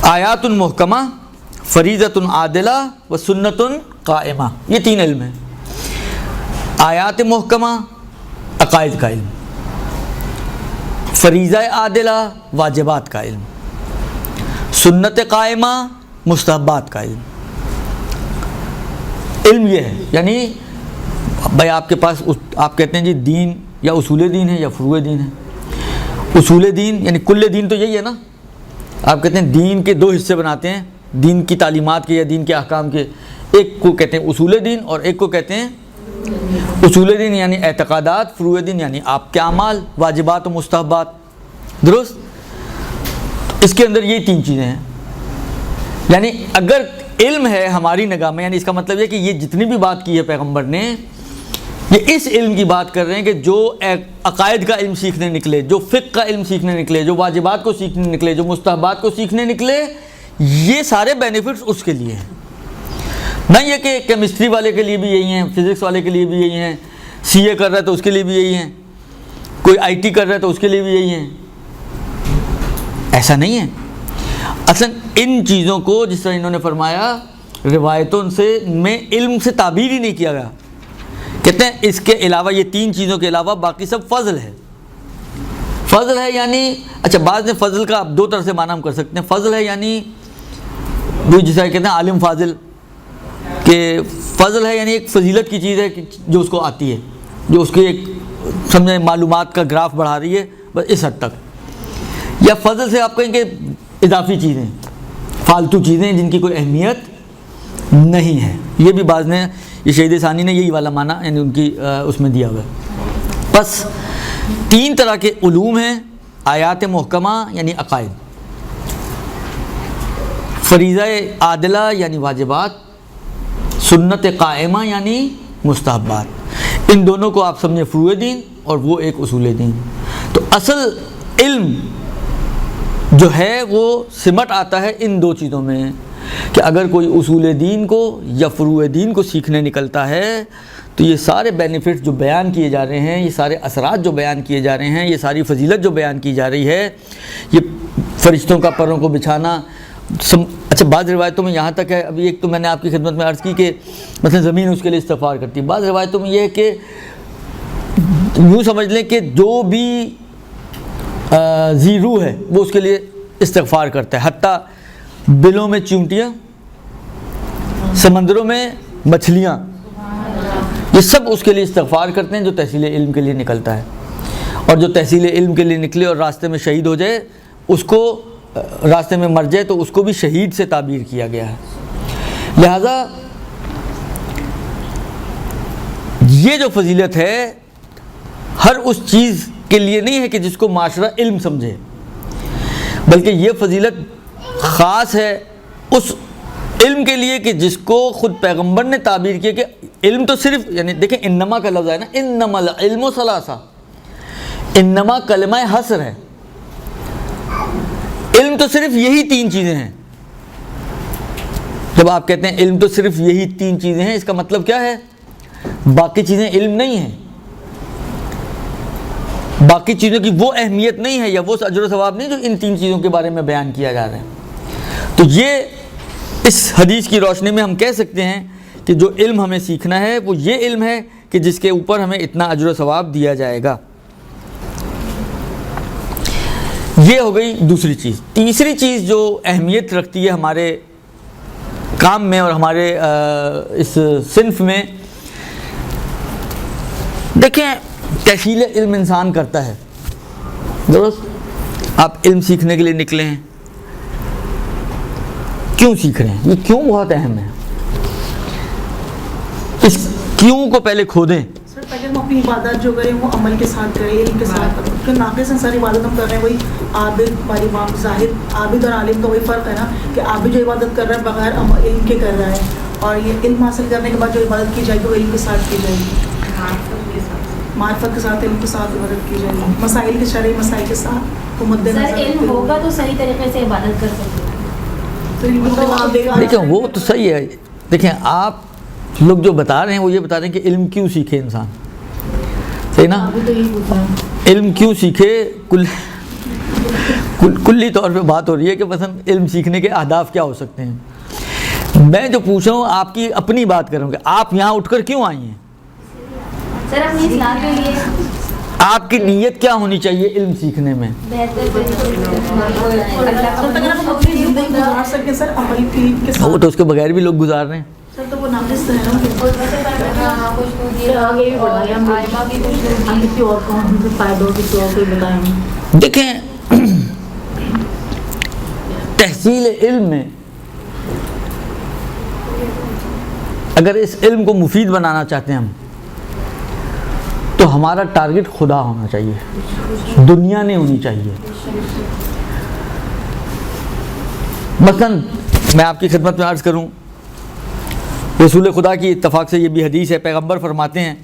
آیات محکمہ، فریضۃ عادلہ و سنت قائمہ، یہ 3 علم ہیں۔ آیات محکمہ عقائد کا علم، فریضہ عادلہ واجبات کا علم، سنت قائمہ مستحبات کا علم۔ علم یہ ہے، یعنی بھائی آپ کے پاس آپ کہتے ہیں جی دین یا اصول دین ہے یا فروع دین ہے۔ اصول دین یعنی کل دین تو یہی ہے نا، آپ کہتے ہیں دین کے 2 حصے بناتے ہیں، دین کی تعلیمات کے یا دین کے احکام کے، ایک کو کہتے ہیں اصول دین اور ایک کو کہتے ہیں اصول دین یعنی اعتقادات، فروع دین یعنی آپ کے اعمال، واجبات و مستحبات، درست؟ اس کے اندر یہ 3 چیزیں ہیں۔ یعنی اگر علم ہے ہماری نگاہ میں، یعنی اس کا مطلب یہ کہ یہ جتنی بھی بات کی ہے پیغمبر نے، یہ اس علم کی بات کر رہے ہیں کہ جو عقائد کا علم سیکھنے نکلے، جو فقہ کا علم سیکھنے نکلے، جو واجبات کو سیکھنے نکلے، جو مستحبات کو سیکھنے نکلے، یہ سارے بینیفٹس اس کے لیے ہیں۔ نہ یہ کہ کیمسٹری والے کے لیے بھی یہی ہیں، فزکس والے کے لیے بھی یہی ہیں، سی اے کر رہا ہے تو اس کے لیے بھی یہی ہیں، کوئی آئی ٹی کر رہا ہے تو اس کے لیے بھی یہی ہیں، ایسا نہیں ہے۔ اصلاً ان چیزوں کو جس طرح انہوں نے فرمایا روایتوں سے میں علم سے تعبیر ہی نہیں کیا گیا۔ کہتے ہیں اس کے علاوہ، یہ 3 چیزوں کے علاوہ باقی سب فضل ہے۔ فضل ہے یعنی، اچھا بعض نے فضل کا 2 طرح سے معنی ہم کر سکتے ہیں۔ فضل ہے یعنی جسے کہتے ہیں عالم فاضل، کہ فضل ہے یعنی ایک فضیلت کی چیز ہے جو اس کو آتی ہے، جو اس کی ایک سمجھیں معلومات کا گراف بڑھا رہی ہے، بس اس حد تک۔ یا فضل سے آپ کہیں کہ اضافی چیزیں، فالتو چیزیں جن کی کوئی اہمیت نہیں ہے، یہ بھی بعض نے، یہ شہید ثانی نے یہی والا معنی یعنی ان کی اس میں دیا ہوا ہے۔ بس 3 طرح کے علوم ہیں، آیات محکمہ یعنی عقائد، فریضہ عادلہ یعنی واجبات، سنت قائمہ یعنی مستحبات۔ ان دونوں کو آپ سمجھیں فروع دین اور وہ ایک اصول دین۔ تو اصل علم جو ہے وہ سمٹ آتا ہے ان 2 چیزوں میں، کہ اگر کوئی اصول دین کو یا فروع دین کو سیکھنے نکلتا ہے تو یہ سارے بینیفٹس جو بیان کیے جا رہے ہیں، یہ سارے اثرات جو بیان کیے جا رہے ہیں، یہ ساری فضیلت جو بیان کی جا رہی ہے، یہ فرشتوں کا پروں کو بچھانا اچھا بعض روایتوں میں یہاں تک ہے، ابھی ایک تو میں نے آپ کی خدمت میں عرض کی کہ مثلا زمین اس کے لیے استغفار کرتی ہے، بعض روایتوں میں یہ ہے کہ یوں سمجھ لیں کہ جو بھی ذی روح ہے وہ اس کے لیے استغفار کرتا ہے، حتیٰ بلوں میں چیونٹیاں، سمندروں میں مچھلیاں، یہ سب اس کے لیے استغفار کرتے ہیں جو تحصیل علم کے لیے نکلتا ہے، اور جو تحصیل علم کے لیے نکلے اور راستے میں شہید ہو جائے، اس کو راستے میں مر جائے تو اس کو بھی شہید سے تعبیر کیا گیا ہے۔ لہذا یہ جو فضیلت ہے ہر اس چیز کے لیے نہیں ہے کہ جس کو معاشرہ علم سمجھے، بلکہ یہ فضیلت خاص ہے اس علم کے لیے کہ جس کو خود پیغمبر نے تعبیر کیا کہ علم تو صرف، یعنی دیکھیں انما کا لفظ ہے نا، انما العلم ثلاثہ، انما کلمہ حصر ہے، علم تو صرف یہی 3 چیزیں ہیں۔ جب آپ کہتے ہیں علم تو صرف یہی 3 چیزیں ہیں، اس کا مطلب کیا ہے؟ باقی چیزیں علم نہیں ہیں، باقی چیزوں کی وہ اہمیت نہیں ہے یا وہ اجر و ثواب نہیں جو ان 3 چیزوں کے بارے میں بیان کیا جا رہا ہے۔ تو یہ اس حدیث کی روشنی میں ہم کہہ سکتے ہیں کہ جو علم ہمیں سیکھنا ہے وہ یہ علم ہے کہ جس کے اوپر ہمیں اتنا اجر و ثواب دیا جائے گا۔ یہ ہو گئی دوسری چیز۔ تیسری چیز جو اہمیت رکھتی ہے ہمارے کام میں اور ہمارے اس صنف میں، دیکھیں تحصیل علم انسان کرتا ہے، درست؟ آپ علم سیکھنے کے لیے نکلے ہیں، کیوں سیکھ رہے ہیں؟ یہ کیوں بہت اہم ہے، اس کیوں کو پہلے کھودیں۔ سر پہلے ہم اپنی عبادت جو کریں وہ عمل کے ساتھ کریں، علم کے ساتھ کریں، کیونکہ ناقص انسان عبادت ہم کر رہے ہیں وہی عابد، ہماری امام ظاہر عابد اور عالم کا وہی فرق ہے نا کہ عابد جو عبادت کر رہا ہے بغیر علم کے کر رہا ہے، اور یہ علم حاصل کرنے کے بعد جو عبادت کی جائے گی وہ علم کے ساتھ کی جائے گی، معرفت کے ساتھ، علم کے ساتھ عبادت کی جائے گی، مسائل کے شرعی مسائل کے ساتھ مد نظر۔ سر علم ہوگا تو صحیح طریقے سے عبادت کر سکتے ہیں۔ دیکھیں وہ تو صحیح ہے، دیکھیں آپ لوگ جو بتا رہے ہیں وہ یہ بتا رہے ہیں کہ علم کیوں سیکھے انسان، صحیح نا؟ علم کیوں سیکھے، کلی طور پہ بات ہو رہی ہے کہ مثلا علم سیکھنے کے اہداف کیا ہو سکتے ہیں۔ میں جو پوچھ رہا ہوں آپ کی اپنی بات کروں کہ آپ یہاں اٹھ کر کیوں آئی ہیں؟ سر اپنی اصلاح کے لیے آپ کی نیت کیا ہونی چاہیے علم سیکھنے میں؟ وہ تو اس کے بغیر بھی لوگ گزار رہے ہیں۔ دیکھیں تحصیل علم میں اگر اس علم کو مفید بنانا چاہتے ہیں ہم تو ہمارا ٹارگٹ خدا ہونا چاہیے، دنیا نہیں ہونی چاہیے۔ مثلا میں آپ کی خدمت میں عرض کروں، رسول خدا کی اتفاق سے یہ بھی حدیث ہے، پیغمبر فرماتے ہیں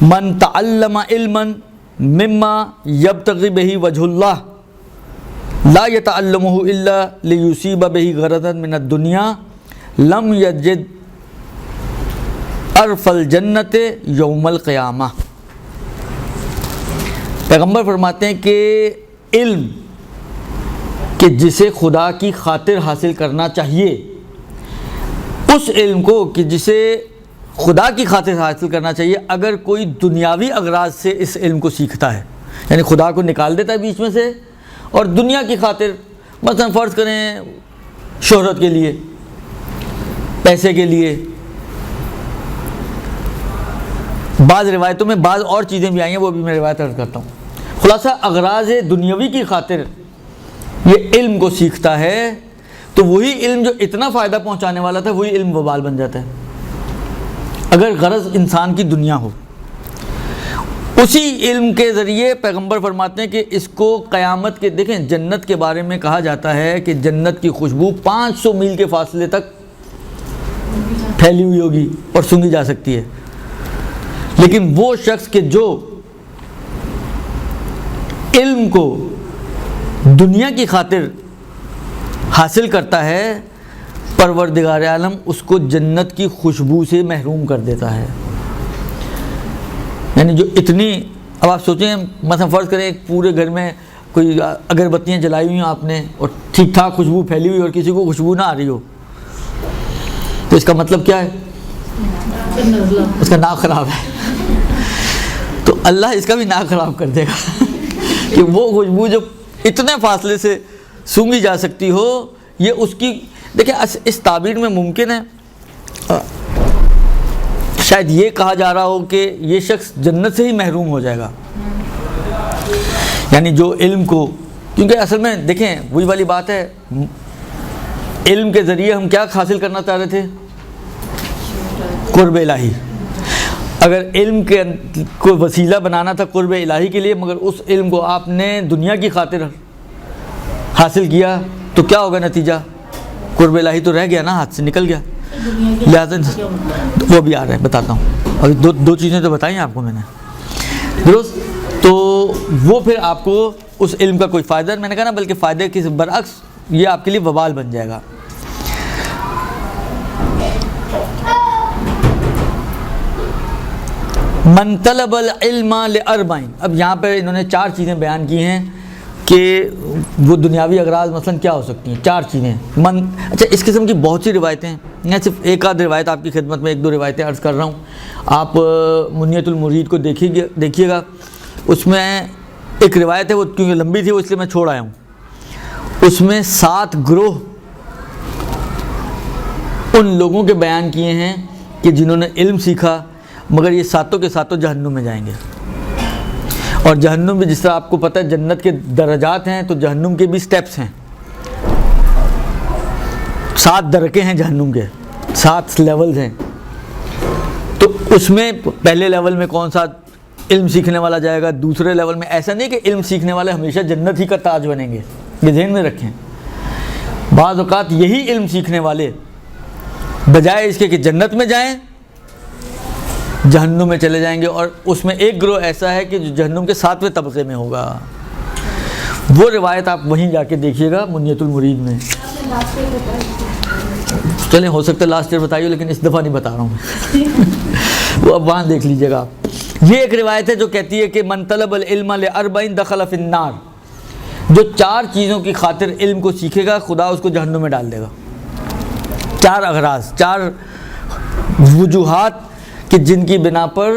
من تعلم علما مما یبتغی بہ وجہ اللہ لا یتعلمہ الا لیصیب بہ غرضا من الدنیا لم یجد عرف الجنت یوم القیامہ۔ پیغمبر فرماتے ہیں کہ علم کہ جسے خدا کی خاطر حاصل کرنا چاہیے، اس علم کو کہ جسے خدا کی خاطر حاصل کرنا چاہیے، اگر کوئی دنیاوی اغراض سے اس علم کو سیکھتا ہے، یعنی خدا کو نکال دیتا ہے بیچ میں سے اور دنیا کی خاطر، مثلا فرض کریں شہرت کے لیے، پیسے کے لیے، بعض روایتوں میں بعض اور چیزیں بھی آئی ہیں وہ بھی میں روایت عرض کرتا ہوں، خلاصہ اغراض دنیاوی کی خاطر یہ علم کو سیکھتا ہے تو وہی علم جو اتنا فائدہ پہنچانے والا تھا وہی علم وبال بن جاتا ہے، اگر غرض انسان کی دنیا ہو۔ اسی علم کے ذریعے پیغمبر فرماتے ہیں کہ اس کو قیامت کے، دیکھیں جنت کے بارے میں کہا جاتا ہے کہ جنت کی خوشبو 500 میل کے فاصلے تک پھیلی ہوئی ہوگی اور سونگھی جا سکتی ہے، لیکن وہ شخص کہ جو علم کو دنیا کی خاطر حاصل کرتا ہے، پروردگار عالم اس کو جنت کی خوشبو سے محروم کر دیتا ہے۔ یعنی جو اتنی، اب آپ سوچیں مثلا فرض کریں ایک پورے گھر میں کوئی اگربتیاں جلائی ہوئی ہیں آپ نے اور ٹھیک ٹھاک خوشبو پھیلی ہوئی اور کسی کو خوشبو نہ آ رہی ہو، تو اس کا مطلب کیا ہے؟ اس کا ناک خراب ہے. تو اللہ اس کا بھی ناک خراب کر دے گا کہ وہ خوشبو جو اتنے فاصلے سے سونگھی جا سکتی ہو، یہ اس کی دیکھیں اس تعبیر میں ممکن ہے شاید یہ کہا جا رہا ہو کہ یہ شخص جنت سے ہی محروم ہو جائے گا، یعنی جو علم کو، کیونکہ اصل میں دیکھیں وہی والی بات ہے، علم کے ذریعے ہم کیا حاصل کرنا چاہ رہے تھے؟ قرب الہی. اگر علم کے کو وسیلہ بنانا تھا قرب الہی کے لیے، مگر اس علم کو آپ نے دنیا کی خاطر حاصل کیا تو کیا ہوگا نتیجہ؟ قرب الہی تو رہ گیا نا، ہاتھ سے نکل گیا. لہٰذا وہ بھی آ رہا ہے، بتاتا ہوں. ابھی دو چیزیں تو بتائیں آپ کو میں نے، درست. تو وہ پھر آپ کو اس علم کا کوئی فائدہ، میں نے کہا نا، بلکہ فائدے کے برعکس یہ آپ کے لیے وبال بن جائے گا. من طلب العلم لاربعین، اب یہاں پہ انہوں نے 4 چیزیں بیان کی ہیں کہ وہ دنیاوی اغراض مثلا کیا ہو سکتی ہیں. 4 چیزیں اچھا اس قسم کی بہت سی روایتیں ہیں، میں صرف ایک آدھ روایت آپ کی خدمت میں 1-2 روایتیں عرض کر رہا ہوں. آپ منیت المرید کو دیکھیے گا، اس میں ایک روایت ہے، وہ کیونکہ لمبی تھی وہ اس لیے میں چھوڑ آیا ہوں. اس میں 7 گروہ ان لوگوں کے بیان کیے ہیں کہ جنہوں نے علم سیکھا، مگر یہ 7 کے 7 جہنم میں جائیں گے. اور جہنم بھی جس طرح آپ کو پتہ ہے جنت کے درجات ہیں، تو جہنم کے بھی سٹیپس ہیں. 7 درکے ہیں جہنم کے، 7 لیولز ہیں. تو اس میں پہلے لیول میں کون سا علم سیکھنے والا جائے گا، دوسرے لیول میں ایسا نہیں کہ علم سیکھنے والے ہمیشہ جنت ہی کا تاج بنیں گے، یہ ذہن میں رکھیں. بعض اوقات یہی علم سیکھنے والے بجائے اس کے کہ جنت میں جائیں، جہنم میں چلے جائیں گے. اور اس میں ایک گروہ ایسا ہے کہ جو جہنم کے 7ویں طبقے میں ہوگا. وہ روایت آپ وہیں جا کے دیکھیے گا منیت المرید میں. چلیں ہو سکتا ہے لاسٹ ایئر بتائیے، لیکن اس دفعہ نہیں بتا رہا ہوں میں وہ اب وہاں دیکھ لیجیے گا. یہ ایک روایت ہے جو کہتی ہے کہ من طلب العلم لاربعین دخل فی النار، جو 4 چیزوں کی خاطر علم کو سیکھے گا خدا اس کو جہنم میں ڈال دے گا. 4 اغراض، 4 وجوہات کہ جن کی بنا پر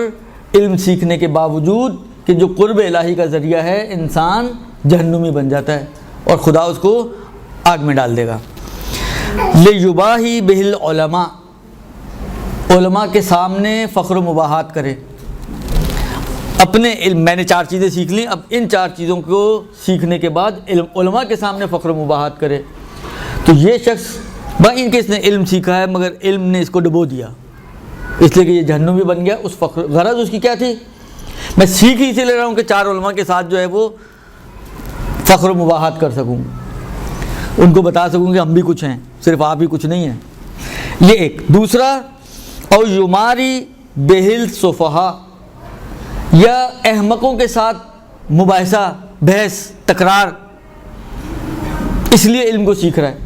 علم سیکھنے کے باوجود کہ جو قرب الہی کا ذریعہ ہے انسان جہنمی بن جاتا ہے اور خدا اس کو آگ میں ڈال دے گا. لِیُبَاہِی بِهِ الْعُلَمَاء، علماء کے سامنے فخر و مباحات کرے. اپنے علم میں نے 4 چیزیں سیکھ لیں، اب ان 4 چیزوں کو سیکھنے کے بعد علماء کے سامنے فخر و مباحات کرے. تو یہ شخص بھائی ان کے اس نے علم سیکھا ہے مگر علم نے اس کو ڈبو دیا، اس لیے کہ یہ جہنمی بن گیا. اس فخر غرض اس کی کیا تھی؟ میں سیکھ ہی سے لے رہا ہوں کہ 4 علماء کے ساتھ جو ہے وہ فخر و مباحات کر سکوں، ان کو بتا سکوں کہ ہم بھی کچھ ہیں، صرف آپ ہی کچھ نہیں ہیں. یہ ایک. دوسرا او یماری بہل صفحا، یا احمقوں کے ساتھ مباحثہ، بحث، تکرار، اس لیے علم کو سیکھ رہا ہے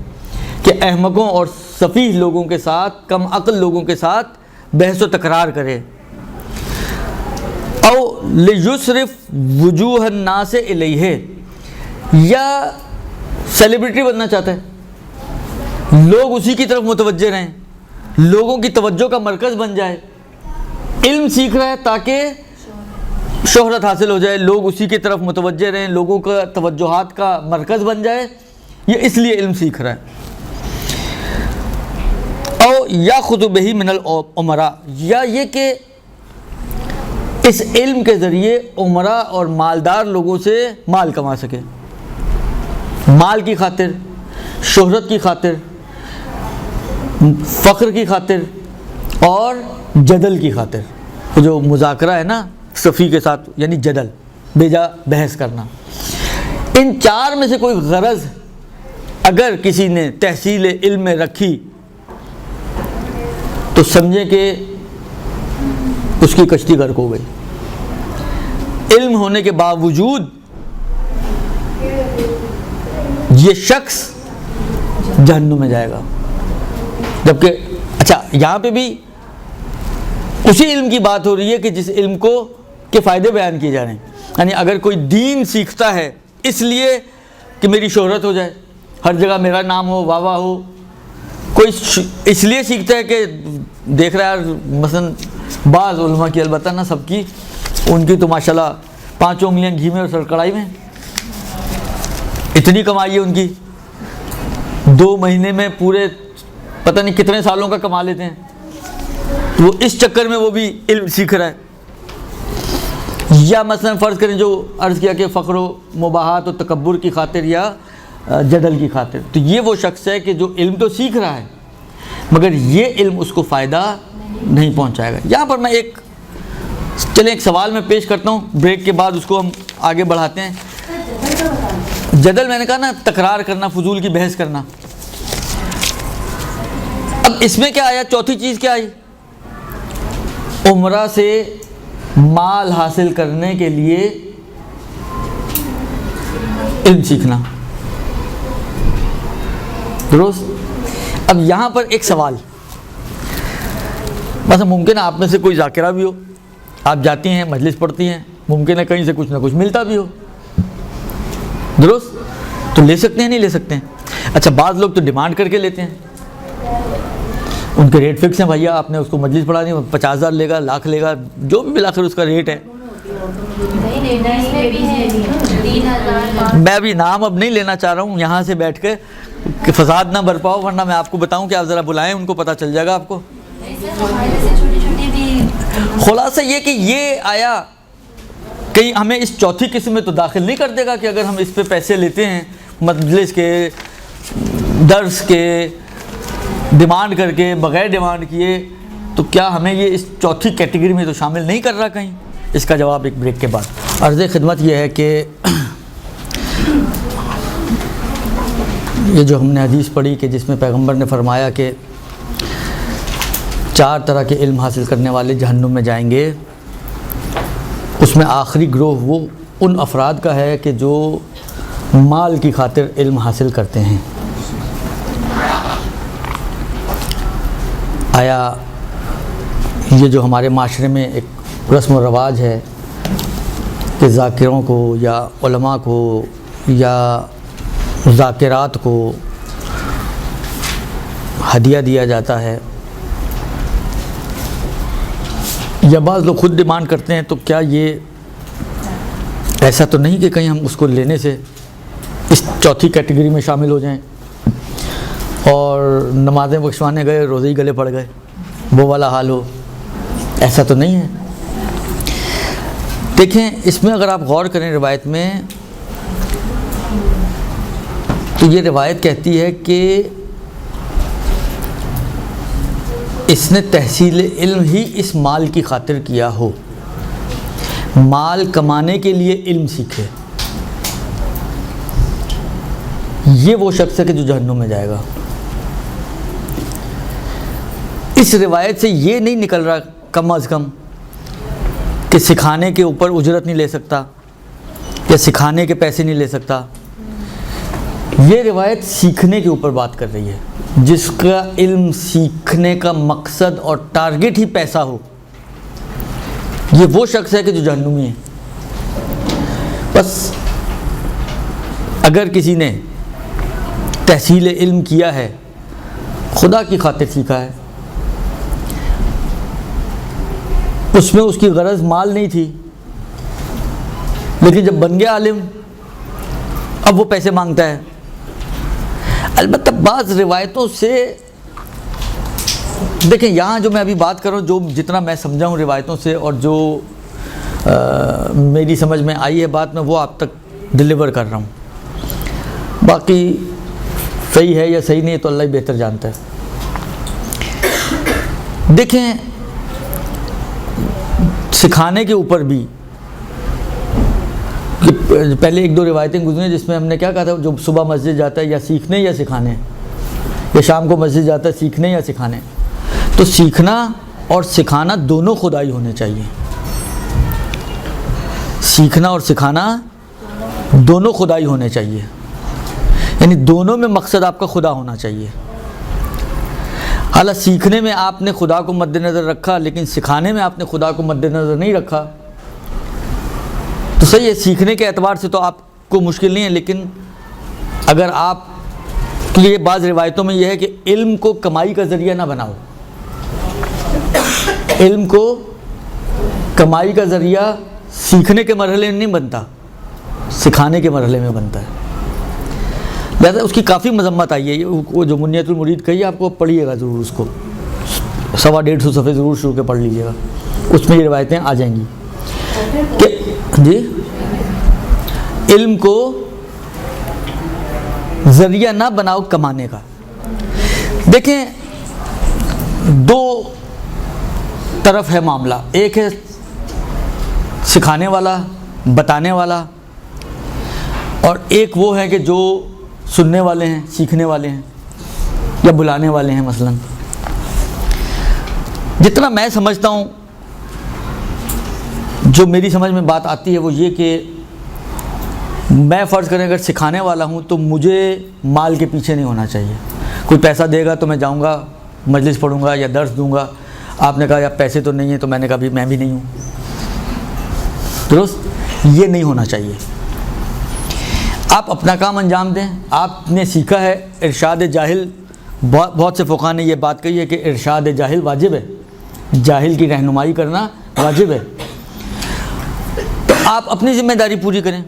کہ احمقوں اور سفیہ لوگوں کے ساتھ، کم عقل لوگوں کے ساتھ بحث و تکرار کرے. او لیصرف وجوہ الناس الیہ، یا سیلیبریٹی بننا چاہتا ہے، لوگ اسی کی طرف متوجہ رہیں، لوگوں کی توجہ کا مرکز بن جائے. علم سیکھ رہا ہے تاکہ شہرت حاصل ہو جائے، لوگ اسی کی طرف متوجہ رہیں، لوگوں کا توجہات کا مرکز بن جائے، یہ اس لیے علم سیکھ رہا ہے. او یاخذ بہ من الامراء، یا یہ کہ اس علم کے ذریعے عمراء اور مالدار لوگوں سے مال کما سکے، مال کی خاطر، شہرت کی خاطر، فخر کی خاطر اور جدل کی خاطر. جو مذاکرہ ہے نا صفی کے ساتھ، یعنی جدل، بیجا بحث کرنا. ان 4 میں سے کوئی غرض اگر کسی نے تحصیل علم میں رکھی تو سمجھیں کہ اس کی کشتی غرق ہو گئی. علم ہونے کے باوجود یہ شخص جہنم میں جائے گا. جبکہ اچھا یہاں پہ بھی اسی علم کی بات ہو رہی ہے کہ جس علم کو کے فائدے بیان کیے جا رہے ہیں. یعنی اگر کوئی دین سیکھتا ہے اس لیے کہ میری شہرت ہو جائے، ہر جگہ میرا نام ہو، واہ واہ ہو۔ کوئی اس لیے سیکھتا ہے کہ دیکھ رہا ہے مثلا بعض علماء کی، البتہ نہ سب کی، ان کی تو ماشاءاللہ 5 انگلیاں گھی میں اور سر کڑھائی میں، اتنی کمائی ہے ان کی، 2 مہینے میں پورے پتہ نہیں کتنے سالوں کا کما لیتے ہیں، وہ اس چکر میں وہ بھی علم سیکھ رہا ہے۔ یا مثلا فرض کریں جو عرض کیا کہ فخر و مباحات و تکبر کی خاطر یا جدل کی خاطر، تو یہ وہ شخص ہے کہ جو علم تو سیکھ رہا ہے مگر یہ علم اس کو فائدہ نہیں پہنچائے گا۔ یہاں پر میں ایک سوال میں پیش کرتا ہوں، بریک کے بعد اس کو ہم آگے بڑھاتے ہیں۔ جدل میں نے کہا نا، تکرار کرنا، فضول کی بحث کرنا۔ اب اس میں کیا آیا؟ چوتھی چیز کیا آئی؟ عمرہ سے مال حاصل کرنے کے لیے علم سیکھنا، درست؟ اب یہاں پر ایک سوال، مثلا ممکن ہے آپ میں سے کوئی ذاکرہ بھی ہو، آپ جاتی ہیں مجلس پڑھتی ہیں، ممکن ہے کہیں سے کچھ نہ کچھ ملتا بھی ہو، درست؟ تو لے سکتے ہیں نہیں لے سکتے ہیں؟ اچھا بعض لوگ تو ڈیمانڈ کر کے لیتے ہیں، ان کے ریٹ فکس ہیں، بھیا آپ نے اس کو مجلس پڑھانی، 50,000 لے گا، لاکھ لے گا، جو بھی بالآخر اس کا ریٹ ہے۔ میں ابھی نام اب نہیں لینا چاہ رہا ہوں یہاں سے بیٹھ کے کہ فساد نہ برپاؤ، ورنہ میں آپ کو بتاؤں کہ آپ ذرا بلائیں ان کو، پتہ چل جائے گا آپ کو۔ خلاصہ یہ کہ یہ آیا کہیں ہمیں اس چوتھی قسم میں تو داخل نہیں کر دے گا کہ اگر ہم اس پہ پیسے لیتے ہیں مجلس کے، درس کے، ڈیمانڈ کر کے، بغیر ڈیمانڈ کیے، تو کیا ہمیں یہ اس چوتھی کیٹیگری میں تو شامل نہیں کر رہا کہیں؟ اس کا جواب ایک بریک کے بعد۔ عرض خدمت یہ ہے کہ یہ جو ہم نے حدیث پڑھی کہ جس میں پیغمبر نے فرمایا کہ 4 طرح کے علم حاصل کرنے والے جہنم میں جائیں گے، اس میں آخری گروہ وہ ان افراد کا ہے کہ جو مال کی خاطر علم حاصل کرتے ہیں۔ آیا یہ جو ہمارے معاشرے میں ایک رسم و رواج ہے کہ ذاکروں کو یا علماء کو یا ذاکرات کو ہدیہ دیا جاتا ہے، یا بعض لوگ خود ڈیمانڈ کرتے ہیں، تو کیا یہ ایسا تو نہیں کہ کہیں ہم اس کو لینے سے اس چوتھی کیٹیگری میں شامل ہو جائیں اور نمازیں بخشوانے گئے، روزے ہی گلے پڑ گئے، وہ والا حال ہو؟ ایسا تو نہیں ہے۔ دیکھیں اس میں اگر آپ غور کریں روایت میں، تو یہ روایت کہتی ہے کہ اس نے تحصیل علم ہی اس مال کی خاطر کیا ہو، مال کمانے کے لیے علم سیکھے، یہ وہ شخص ہے کہ جو جہنم میں جائے گا۔ اس روایت سے یہ نہیں نکل رہا کم از کم کہ سکھانے کے اوپر اجرت نہیں لے سکتا یا سکھانے کے پیسے نہیں لے سکتا۔ یہ روایت سیکھنے کے اوپر بات کر رہی ہے، جس کا علم سیکھنے کا مقصد اور ٹارگٹ ہی پیسہ ہو، یہ وہ شخص ہے کہ جو جہنمی ہے۔ بس اگر کسی نے تحصیل علم کیا ہے، خدا کی خاطر سیکھا ہے، اس میں اس کی غرض مال نہیں تھی، لیکن جب بن گیا عالم اب وہ پیسے مانگتا ہے۔ البتہ بعض روایتوں سے دیکھیں، یہاں جو میں ابھی بات کر رہا ہوں، جو جتنا میں سمجھا ہوں روایتوں سے اور جو میری سمجھ میں آئی ہے بات، میں وہ آپ تک ڈیلیور کر رہا ہوں، باقی صحیح ہے یا صحیح نہیں ہے تو اللہ ہی بہتر جانتا ہے۔ دیکھیں سکھانے کے اوپر بھی پہلے 1-2 روایتیں گزری جس میں ہم نے کیا کہا تھا، جو صبح مسجد جاتا ہے یا سیکھنے یا سکھانے، یا شام کو مسجد جاتا ہے سیکھنے یا سکھانے، تو سیکھنا اور سکھانا دونوں خدائی ہونے چاہیے۔ سیکھنا اور سکھانا دونوں خدائی ہونے چاہیے، یعنی دونوں میں مقصد آپ کا خدا ہونا چاہیے۔ حالانکہ سیکھنے میں آپ نے خدا کو مد نظر رکھا، لیکن سکھانے میں آپ نے خدا کو مد نظر نہیں رکھا، تو صحیح ہے، سیکھنے کے اعتبار سے تو آپ کو مشکل نہیں ہے، لیکن اگر آپ کے لیے بعض روایتوں میں یہ ہے کہ علم کو کمائی کا ذریعہ نہ بناؤ، علم کو کمائی کا ذریعہ سیکھنے کے مرحلے میں نہیں بنتا، سکھانے کے مرحلے میں بنتا ہے۔ لہٰذا اس کی کافی مذمت آئی ہے، وہ جو منیت المرید کہی ہے آپ کو، پڑھیے گا ضرور اس کو، 150 صفحے ضرور شروع کے پڑھ لیجیے گا، اس میں یہ روایتیں آ جائیں گی کہ جی علم کو ذریعہ نہ بناؤ کمانے کا۔ دیکھیں دو طرف ہے معاملہ، ایک ہے سکھانے والا، بتانے والا، اور ایک وہ ہے کہ جو سننے والے ہیں، سیکھنے والے ہیں یا بلانے والے ہیں۔ مثلا جتنا میں سمجھتا ہوں، جو میری سمجھ میں بات آتی ہے وہ یہ کہ میں فرض کریں اگر سکھانے والا ہوں تو مجھے مال کے پیچھے نہیں ہونا چاہیے۔ کوئی پیسہ دے گا تو میں جاؤں گا، مجلس پڑھوں گا یا درس دوں گا۔ آپ نے کہا یا پیسے تو نہیں ہیں، تو میں نے کہا بھی میں بھی نہیں ہوں، درست؟ یہ نہیں ہونا چاہیے۔ آپ اپنا کام انجام دیں۔ آپ نے سیکھا ہے ارشاد جاہل، بہت سے فقہا نے یہ بات کہی ہے کہ ارشاد جاہل واجب ہے، جاہل کی رہنمائی کرنا واجب ہے، تو آپ اپنی ذمہ داری پوری کریں۔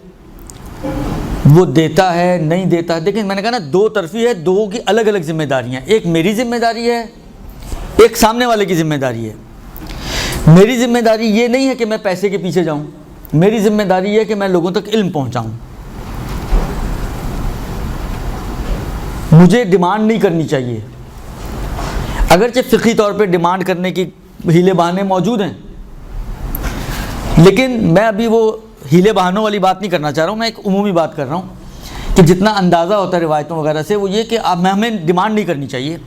وہ دیتا ہے نہیں دیتا ہے، دیکھیں میں نے کہا نا دو طرفی ہے، دو کی الگ الگ ذمہ داریاں، ایک میری ذمہ داری ہے، ایک سامنے والے کی ذمہ داری ہے۔ میری ذمہ داری یہ نہیں ہے کہ میں پیسے کے پیچھے جاؤں، میری ذمہ داری یہ ہے کہ میں لوگوں تک علم پہنچاؤں۔ مجھے ڈیمانڈ نہیں کرنی چاہیے، اگرچہ فقہی طور پہ ڈیمانڈ کرنے کی ہیلے بہانے موجود ہیں، لیکن میں ابھی وہ ہیلے بہانوں والی بات نہیں کرنا چاہ رہا ہوں، میں ایک عمومی بات کر رہا ہوں کہ جتنا اندازہ ہوتا ہے روایتوں وغیرہ سے، وہ یہ کہ ہمیں ڈیمانڈ نہیں کرنی چاہیے،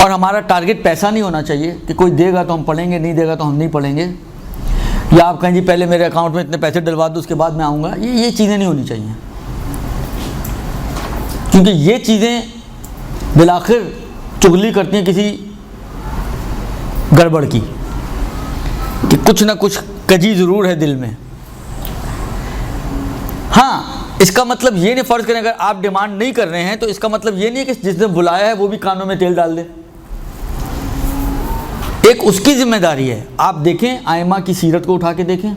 اور ہمارا ٹارگٹ پیسہ نہیں ہونا چاہیے کہ کوئی دے گا تو ہم پڑھیں گے، نہیں دے گا تو ہم نہیں پڑھیں گے، یا آپ کہیں جی پہلے میرے اکاؤنٹ میں اتنے پیسے ڈلوا دو اس کے بعد میں آؤں گا۔ یہ چیزیں نہیں ہونی چاہیے، کیونکہ یہ چیزیں بالآخر چغلی کرتی ہیں کسی گڑبڑ کی، کہ کچھ نہ کچھ کجی ضرور ہے دل میں۔ ہاں اس کا مطلب یہ نہیں، فرض کریں اگر آپ ڈیمانڈ نہیں کر رہے ہیں تو اس کا مطلب یہ نہیں ہے کہ جس نے بلایا ہے وہ بھی کانوں میں تیل ڈال دے، ایک اس کی ذمہ داری ہے۔ آپ دیکھیں ائمہ کی سیرت کو اٹھا کے دیکھیں،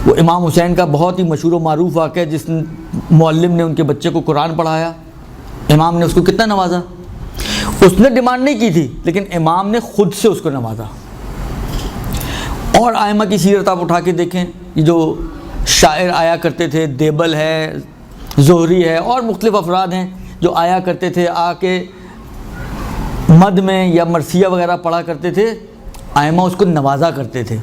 وہ امام حسین کا بہت ہی مشہور و معروف واقعہ، جس معلم نے ان کے بچے کو قرآن پڑھایا، امام نے اس کو کتنا نوازا۔ اس نے ڈیمانڈ نہیں کی تھی، لیکن امام نے خود سے اس کو نوازا۔ اور ائمہ کی سیرت آپ اٹھا کے دیکھیں، یہ جو شاعر آیا کرتے تھے، دیبل ہے، زہری ہے، اور مختلف افراد ہیں جو آیا کرتے تھے، آ کے مد میں یا مرثیہ وغیرہ پڑھا کرتے تھے، ائمہ اس کو نوازا کرتے تھے۔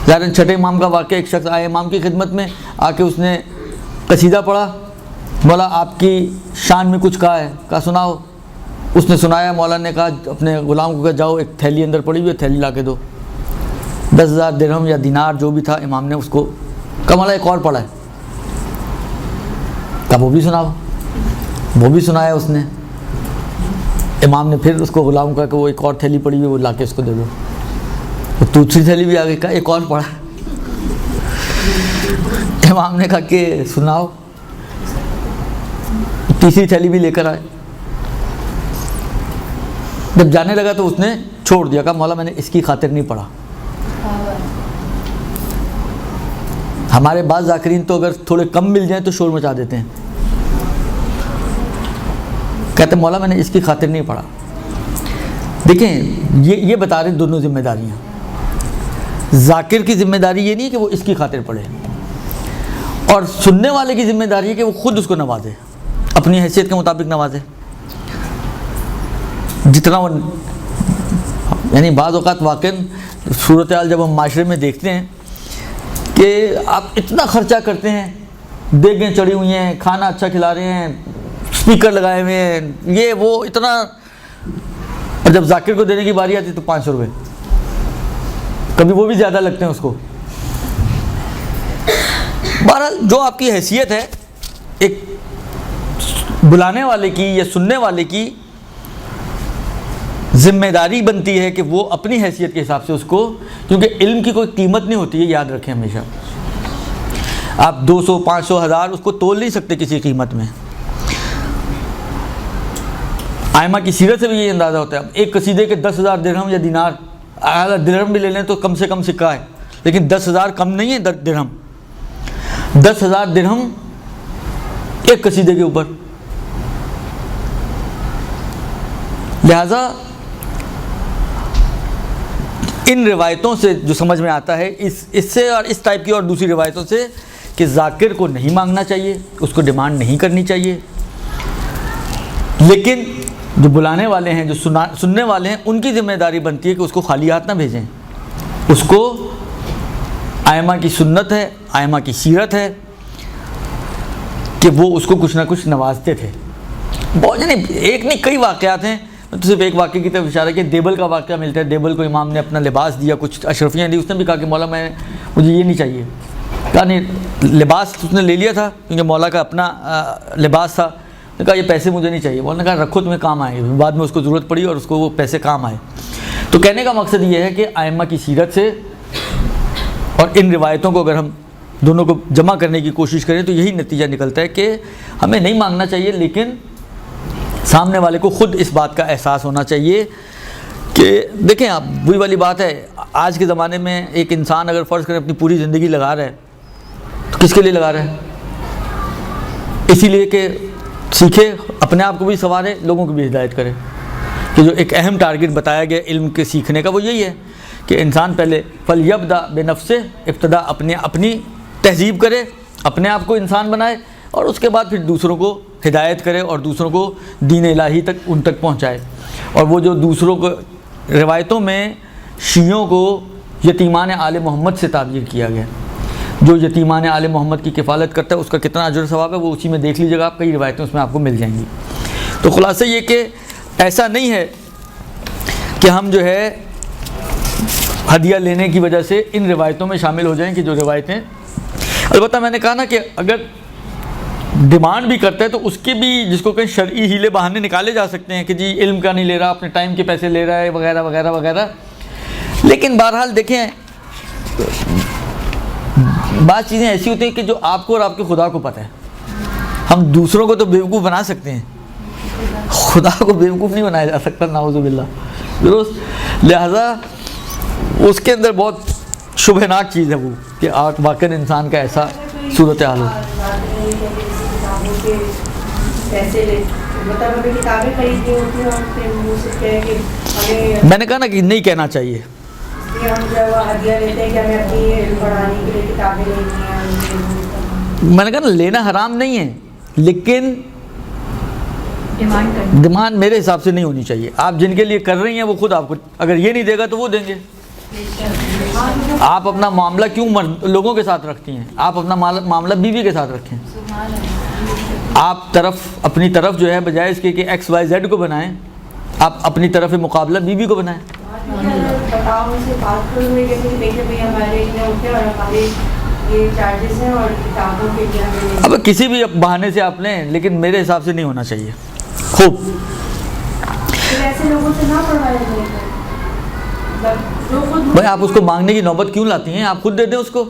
ظاہراً چھٹے امام کا واقعہ، ایک شخص آئے امام کی خدمت میں، آ کے اس نے قصیدہ پڑھا، مولا آپ کی شان میں کچھ کہا ہے، کہا سناؤ۔ اس نے سنایا، مولا نے کہا اپنے غلام کو کہا جاؤ ایک تھیلی اندر پڑی ہوئی ہے، تھیلی لا کے دو، 10,000 درہم یا دینار جو بھی تھا، امام نے اس کو کہا مولا ایک اور پڑھا ہے، کہا وہ بھی سناؤ، وہ بھی سنایا اس نے۔ امام نے پھر اس کو غلام کو کہا کہ وہ ایک اور تھیلی پڑی ہوئی ہے، وہ لا کے اس کو دے دو، وہ دوسری تھیلی بھی آ گئی، کہا ایک اور پڑھا۔ امام نے کہا کہ سناؤ، تیسری تھیلی بھی لے کر آئے۔ جب جانے لگا تو اس نے چھوڑ دیا، کہا مولا میں نے اس کی خاطر نہیں پڑھا۔ ہمارے بعض ذاکرین تو اگر تھوڑے کم مل جائیں تو شور مچا دیتے ہیں، کہتے ہیں مولا میں نے اس کی خاطر نہیں پڑھا۔ دیکھیں یہ بتا رہے دونوں ذمہ داریاں۔ ذاکر کی ذمہ داری یہ نہیں ہے کہ وہ اس کی خاطر پڑھے، اور سننے والے کی ذمہ داری ہے کہ وہ خود اس کو نوازے، اپنی حیثیت کے مطابق نوازے، جتنا وہ، یعنی بعض اوقات واقعاً صورتحال جب ہم معاشرے میں دیکھتے ہیں کہ آپ اتنا خرچہ کرتے ہیں، دیگیں چڑھی ہوئی ہیں، کھانا اچھا کھلا رہے ہیں، اسپیکر لگائے ہوئے ہیں، یہ وہ اتنا، اور جب ذاکر کو دینے کی باری آتی تو 500 روپے، کبھی وہ بھی زیادہ لگتے ہیں اس کو۔ بہرحال جو آپ کی حیثیت ہے ایک بلانے والے کی یا سننے والے کی، ذمہ داری بنتی ہے کہ وہ اپنی حیثیت کے حساب سے اس کو، کیونکہ علم کی کوئی قیمت نہیں ہوتی ہے، یاد رکھیں ہمیشہ. آپ 200 500 1000 اس کو تول نہیں سکتے کسی قیمت میں. ائمہ کی سیرت سے بھی یہ اندازہ ہوتا ہے. اب ایک قصیدے کے 10,000 درہم یا دینار، اگر درہم بھی لے لیں تو کم سے کم سکہ ہے، لیکن 10,000 کم نہیں ہے درہم. 10,000 درہم ایک قصیدے کے اوپر. لہذا ان روایتوں سے جو سمجھ میں آتا ہے، اس سے اور اس ٹائپ کی اور دوسری روایتوں سے، کہ ذاکر کو نہیں مانگنا چاہیے، اس کو ڈیمانڈ نہیں کرنی چاہیے، لیکن جو بلانے والے ہیں، جو سننے والے ہیں، ان کی ذمہ داری بنتی ہے کہ اس کو خالی ہاتھ نہ بھیجیں. اس کو ائمہ کی سنت ہے، ائمہ کی سیرت ہے کہ وہ اس کو کچھ نہ کچھ نوازتے تھے. بہت ایک نہیں کئی واقعات ہیں. میں تو صرف ایک واقعے کی طرف اشارہ کیا. دیبل کا واقعہ ملتا ہے. دیبل کو امام نے اپنا لباس دیا، کچھ اشرفیاں دی. اس نے بھی کہا کہ مولا مجھے یہ نہیں چاہیے. کہا نہیں، لباس اس نے لے لیا تھا کیونکہ مولا کا اپنا لباس تھا. نے کہا یہ پیسے مجھے نہیں چاہیے. مولا نے کہا رکھو، تمہیں کام آئے. بعد میں اس کو ضرورت پڑی اور اس کو وہ پیسے کام آئے. تو کہنے کا مقصد یہ ہے کہ ائمہ کی سیرت سے اور ان روایتوں کو اگر ہم دونوں کو جمع کرنے کی کوشش کریں تو یہی نتیجہ نکلتا ہے کہ ہمیں نہیں مانگنا چاہیے، لیکن سامنے والے کو خود اس بات کا احساس ہونا چاہیے کہ دیکھیں آپ، وہی والی بات ہے. آج کے زمانے میں ایک انسان اگر فرض کریں اپنی پوری زندگی لگا رہا ہے تو کس کے لیے لگا رہا ہے؟ اسی لیے کہ سیکھے، اپنے آپ کو بھی سنوارے، لوگوں کو بھی ہدایت کرے. کہ جو ایک اہم ٹارگٹ بتایا گیا علم کے سیکھنے کا وہ یہی ہے کہ انسان پہلے فَلْيَبْدَأْ بِنَفْسِهِ، ابتدا اپنی تہذیب کرے، اپنے آپ کو انسان بنائے، اور اس کے بعد پھر دوسروں کو ہدایت کرے اور دوسروں کو دین الہی تک ان تک پہنچائے. اور وہ جو دوسروں کو روایتوں میں شیعوں کو یتیمان آل محمد سے تعبیر کیا گیا. جو یتیمان آل محمد کی کفالت کرتا ہے اس کا کتنا اجر و ثواب ہے وہ اسی میں دیکھ لیجیے گا آپ. کئی روایتیں اس میں آپ کو مل جائیں گی. تو خلاصہ یہ کہ ایسا نہیں ہے کہ ہم جو ہے ہدیہ لینے کی وجہ سے ان روایتوں میں شامل ہو جائیں کہ جو روایتیں، البتہ میں نے کہا نا کہ اگر ڈیمانڈ بھی کرتا ہے تو اس کے بھی جس کو کہیں شرعی ہیلے بہانے نکالے جا سکتے ہیں کہ جی علم کا نہیں لے رہا، اپنے ٹائم کے پیسے لے رہا ہے وغیرہ وغیرہ وغیرہ. لیکن بہرحال دیکھیں، بعض چیزیں ایسی ہوتی ہیں کہ جو آپ کو اور آپ کے خدا کو پتہ ہے. ہم دوسروں کو تو بیوقوف بنا سکتے ہیں، خدا کو بیوقوف نہیں بنایا جا سکتا، نعوذ باللہ. درست. لہذا اس کے اندر بہت شبہناک چیز ہے وہ کہ واقعاً انسان کا ایسا صورتحال ہو. میں نے کہا نا کہ نہیں کہنا چاہیے. میں نے کہا نا لینا حرام نہیں ہے، لیکن ڈیمانڈ میرے حساب سے نہیں ہونی چاہیے. آپ جن کے لیے کر رہی ہیں وہ خود آپ کو اگر یہ نہیں دے گا تو وہ دیں گے. آپ اپنا معاملہ کیوں لوگوں کے ساتھ رکھتی ہیں؟ آپ اپنا معاملہ بیوی کے ساتھ رکھیں. آپ اپنی طرف جو ہے بجائے اس کے کہ ایکس وائی زیڈ کو بنائیں، آپ اپنی طرف مقابلہ بیوی کو بنائیں. اب کسی بھی بہانے سے آپ لیں، لیکن میرے حساب سے نہیں ہونا چاہیے. خوب بھائی آپ اس کو مانگنے کی نوبت کیوں لاتی ہیں؟ آپ خود دے دیں اس کو.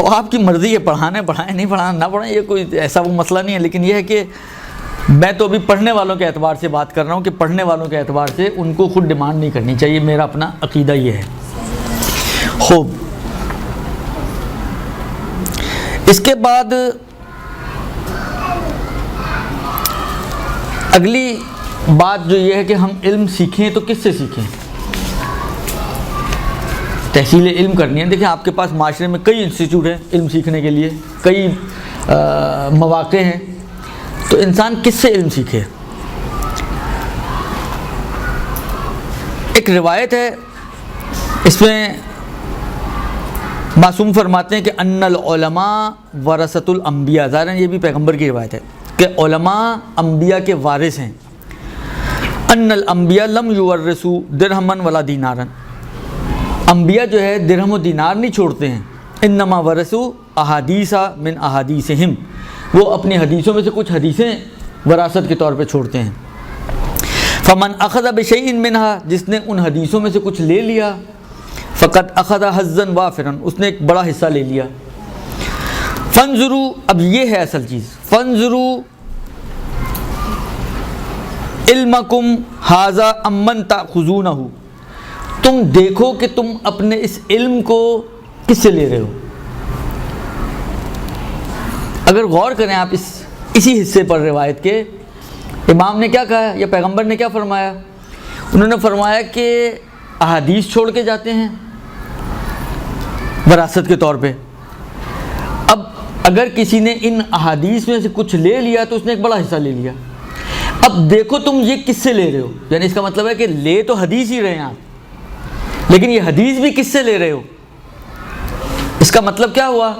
آپ کی مرضی ہے، پڑھانے پڑھائیں، نہیں پڑھانا نہ پڑھائیں، یہ کوئی ایسا وہ مسئلہ نہیں ہے. لیکن یہ ہے کہ میں تو ابھی پڑھنے والوں کے اعتبار سے بات کر رہا ہوں کہ پڑھنے والوں کے اعتبار سے ان کو خود ڈیمانڈ نہیں کرنی چاہیے. میرا اپنا عقیدہ یہ ہے. خوب. اس کے بعد اگلی بات جو یہ ہے کہ ہم علم سیکھیں تو کس سے سیکھیں؟ تحصیل علم کرنی ہے. دیکھیں آپ کے پاس معاشرے میں کئی انسٹیٹیوٹ ہیں علم سیکھنے کے لیے، کئی مواقع ہیں. تو انسان کس سے علم سیکھے؟ ایک روایت ہے، اس میں معصوم فرماتے ہیں کہ ان العلماء ورثۃ الانبیاء. ظاہراً یہ بھی پیغمبر کی روایت ہے کہ علماء انبیاء کے وارث ہیں. ان الانبیاء لم یورثوا درہما ولا دینارا. انبیاء جو ہے درہم و دینار نہیں چھوڑتے ہیں، انما ورثوا احادیث من احادیثہم، وہ اپنی حدیثوں میں سے کچھ حدیثیں وراثت کے طور پہ چھوڑتے ہیں. فمن اخذ بشیء منہا، جس نے ان حدیثوں میں سے کچھ لے لیا، فقد اخذ حظا وافرا، اس نے ایک بڑا حصہ لے لیا. فانظروا، اب یہ ہے اصل چیز، فانظروا علمکم ھذا امن تاخذونہ، تم دیکھو کہ تم اپنے اس علم کو کس سے لے رہے ہو. اگر غور کریں آپ اسی حصے پر روایت کے، امام نے کیا کہا یا پیغمبر نے کیا فرمایا؟ انہوں نے فرمایا کہ احادیث چھوڑ کے جاتے ہیں وراثت کے طور پہ. اب اگر کسی نے ان احادیث میں سے کچھ لے لیا تو اس نے ایک بڑا حصہ لے لیا. اب دیکھو تم یہ کس سے لے رہے ہو، یعنی اس کا مطلب ہے کہ لے تو حدیث ہی رہے ہیں آپ، لیکن یہ حدیث بھی کس سے لے رہے ہو. اس کا مطلب کیا ہوا؟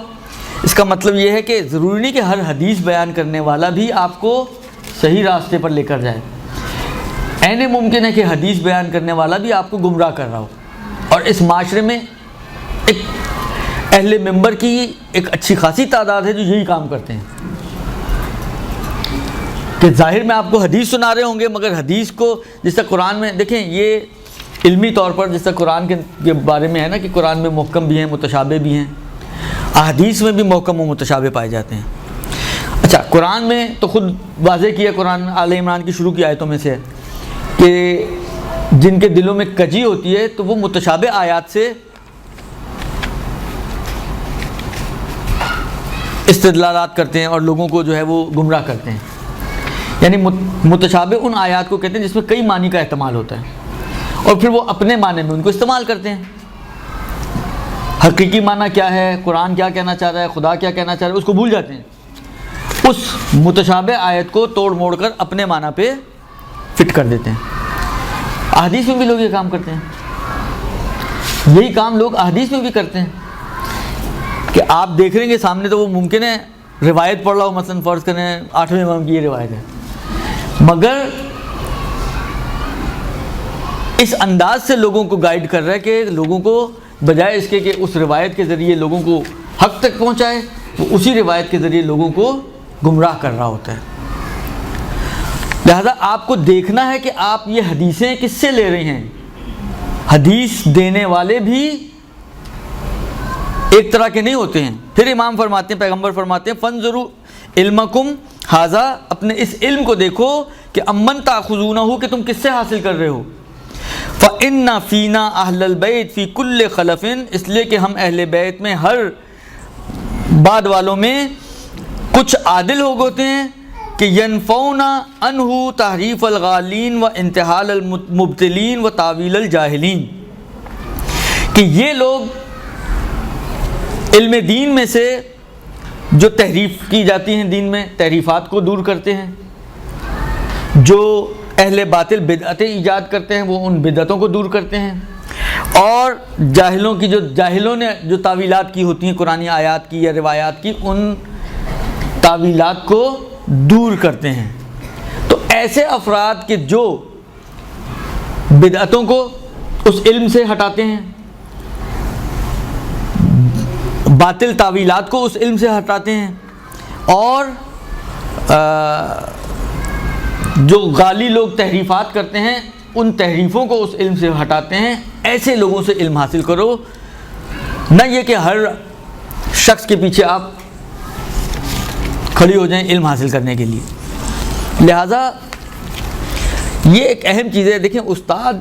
اس کا مطلب یہ ہے کہ ضروری نہیں کہ ہر حدیث بیان کرنے والا بھی آپ کو صحیح راستے پر لے کر جائے. عین ممکن ہے کہ حدیث بیان کرنے والا بھی آپ کو گمراہ کر رہا ہو. اور اس معاشرے میں ایک اہل منبر کی ایک اچھی خاصی تعداد ہے جو یہی کام کرتے ہیں کہ ظاہر میں آپ کو حدیث سنا رہے ہوں گے، مگر حدیث کو جس طرح قرآن میں دیکھیں، یہ علمی طور پر جس طرح قرآن کے بارے میں ہے نا کہ قرآن میں محکم بھی ہیں متشابہ بھی ہیں، احادیث میں بھی محکم و متشابہ پائے جاتے ہیں. اچھا، قرآن میں تو خود واضح کیا، قرآن آل عمران کی شروع کی آیتوں میں سے ہے کہ جن کے دلوں میں کجی ہوتی ہے تو وہ متشابہ آیات سے استدلالات کرتے ہیں اور لوگوں کو جو ہے وہ گمراہ کرتے ہیں. یعنی متشابہ ان آیات کو کہتے ہیں جس میں کئی معنی کا احتمال ہوتا ہے، اور پھر وہ اپنے معنی میں ان کو استعمال کرتے ہیں. حقیقی معنی کیا ہے، قرآن کیا کہنا چاہ رہا ہے، خدا کیا کہنا چاہ رہا ہے، اس کو بھول جاتے ہیں. اس متشابہ آیت کو توڑ موڑ کر اپنے معنی پہ فٹ کر دیتے ہیں. احادیث میں بھی لوگ یہ کام کرتے ہیں، یہی کام لوگ احادیث میں بھی کرتے ہیں کہ آپ دیکھ رہیں گے سامنے تو وہ ممکن ہے روایت پڑھ رہا ہو، مثلا فرض کریں 8ویں امام کی یہ روایت ہے، مگر اس انداز سے لوگوں کو گائیڈ کر رہا ہے کہ لوگوں کو بجائے اس کے کہ اس روایت کے ذریعے لوگوں کو حق تک پہنچائے، وہ اسی روایت کے ذریعے لوگوں کو گمراہ کر رہا ہوتا ہے. لہذا آپ کو دیکھنا ہے کہ آپ یہ حدیثیں کس سے لے رہے ہیں. حدیث دینے والے بھی ایک طرح کے نہیں ہوتے ہیں. پھر امام فرماتے ہیں، پیغمبر فرماتے ہیں، فانظروا علمکم ھذا، اپنے اس علم کو دیکھو کہ امن تاخذونہ، کہ تم کس سے حاصل کر رہے ہو. فإن فینا اہل البیت فی کل خلف، اس لیے کہ ہم اہل بیت میں ہر بعد والوں میں کچھ عادل لوگ ہوتے ہیں کہ ینفونا عنہ تحریف الغالین و انتحال المبتلین و تعویل الجاہلین، کہ یہ لوگ علم دین میں سے جو تحریف کی جاتی ہیں دین میں، تحریفات کو دور کرتے ہیں. جو اہل باطل بدعتیں ایجاد کرتے ہیں وہ ان بدعتوں کو دور کرتے ہیں، اور جاہلوں نے جو تعویلات کی ہوتی ہیں قرآنی آیات کی یا روایات کی، ان تعویلات کو دور کرتے ہیں. تو ایسے افراد کے جو بدعتوں کو اس علم سے ہٹاتے ہیں، باطل تعویلات کو اس علم سے ہٹاتے ہیں، اور جو غالی لوگ تحریفات کرتے ہیں ان تحریفوں کو اس علم سے ہٹاتے ہیں، ایسے لوگوں سے علم حاصل کرو. نہ یہ کہ ہر شخص کے پیچھے آپ کھڑی ہو جائیں علم حاصل کرنے کے لیے. لہذا یہ ایک اہم چیز ہے. دیکھیں، استاد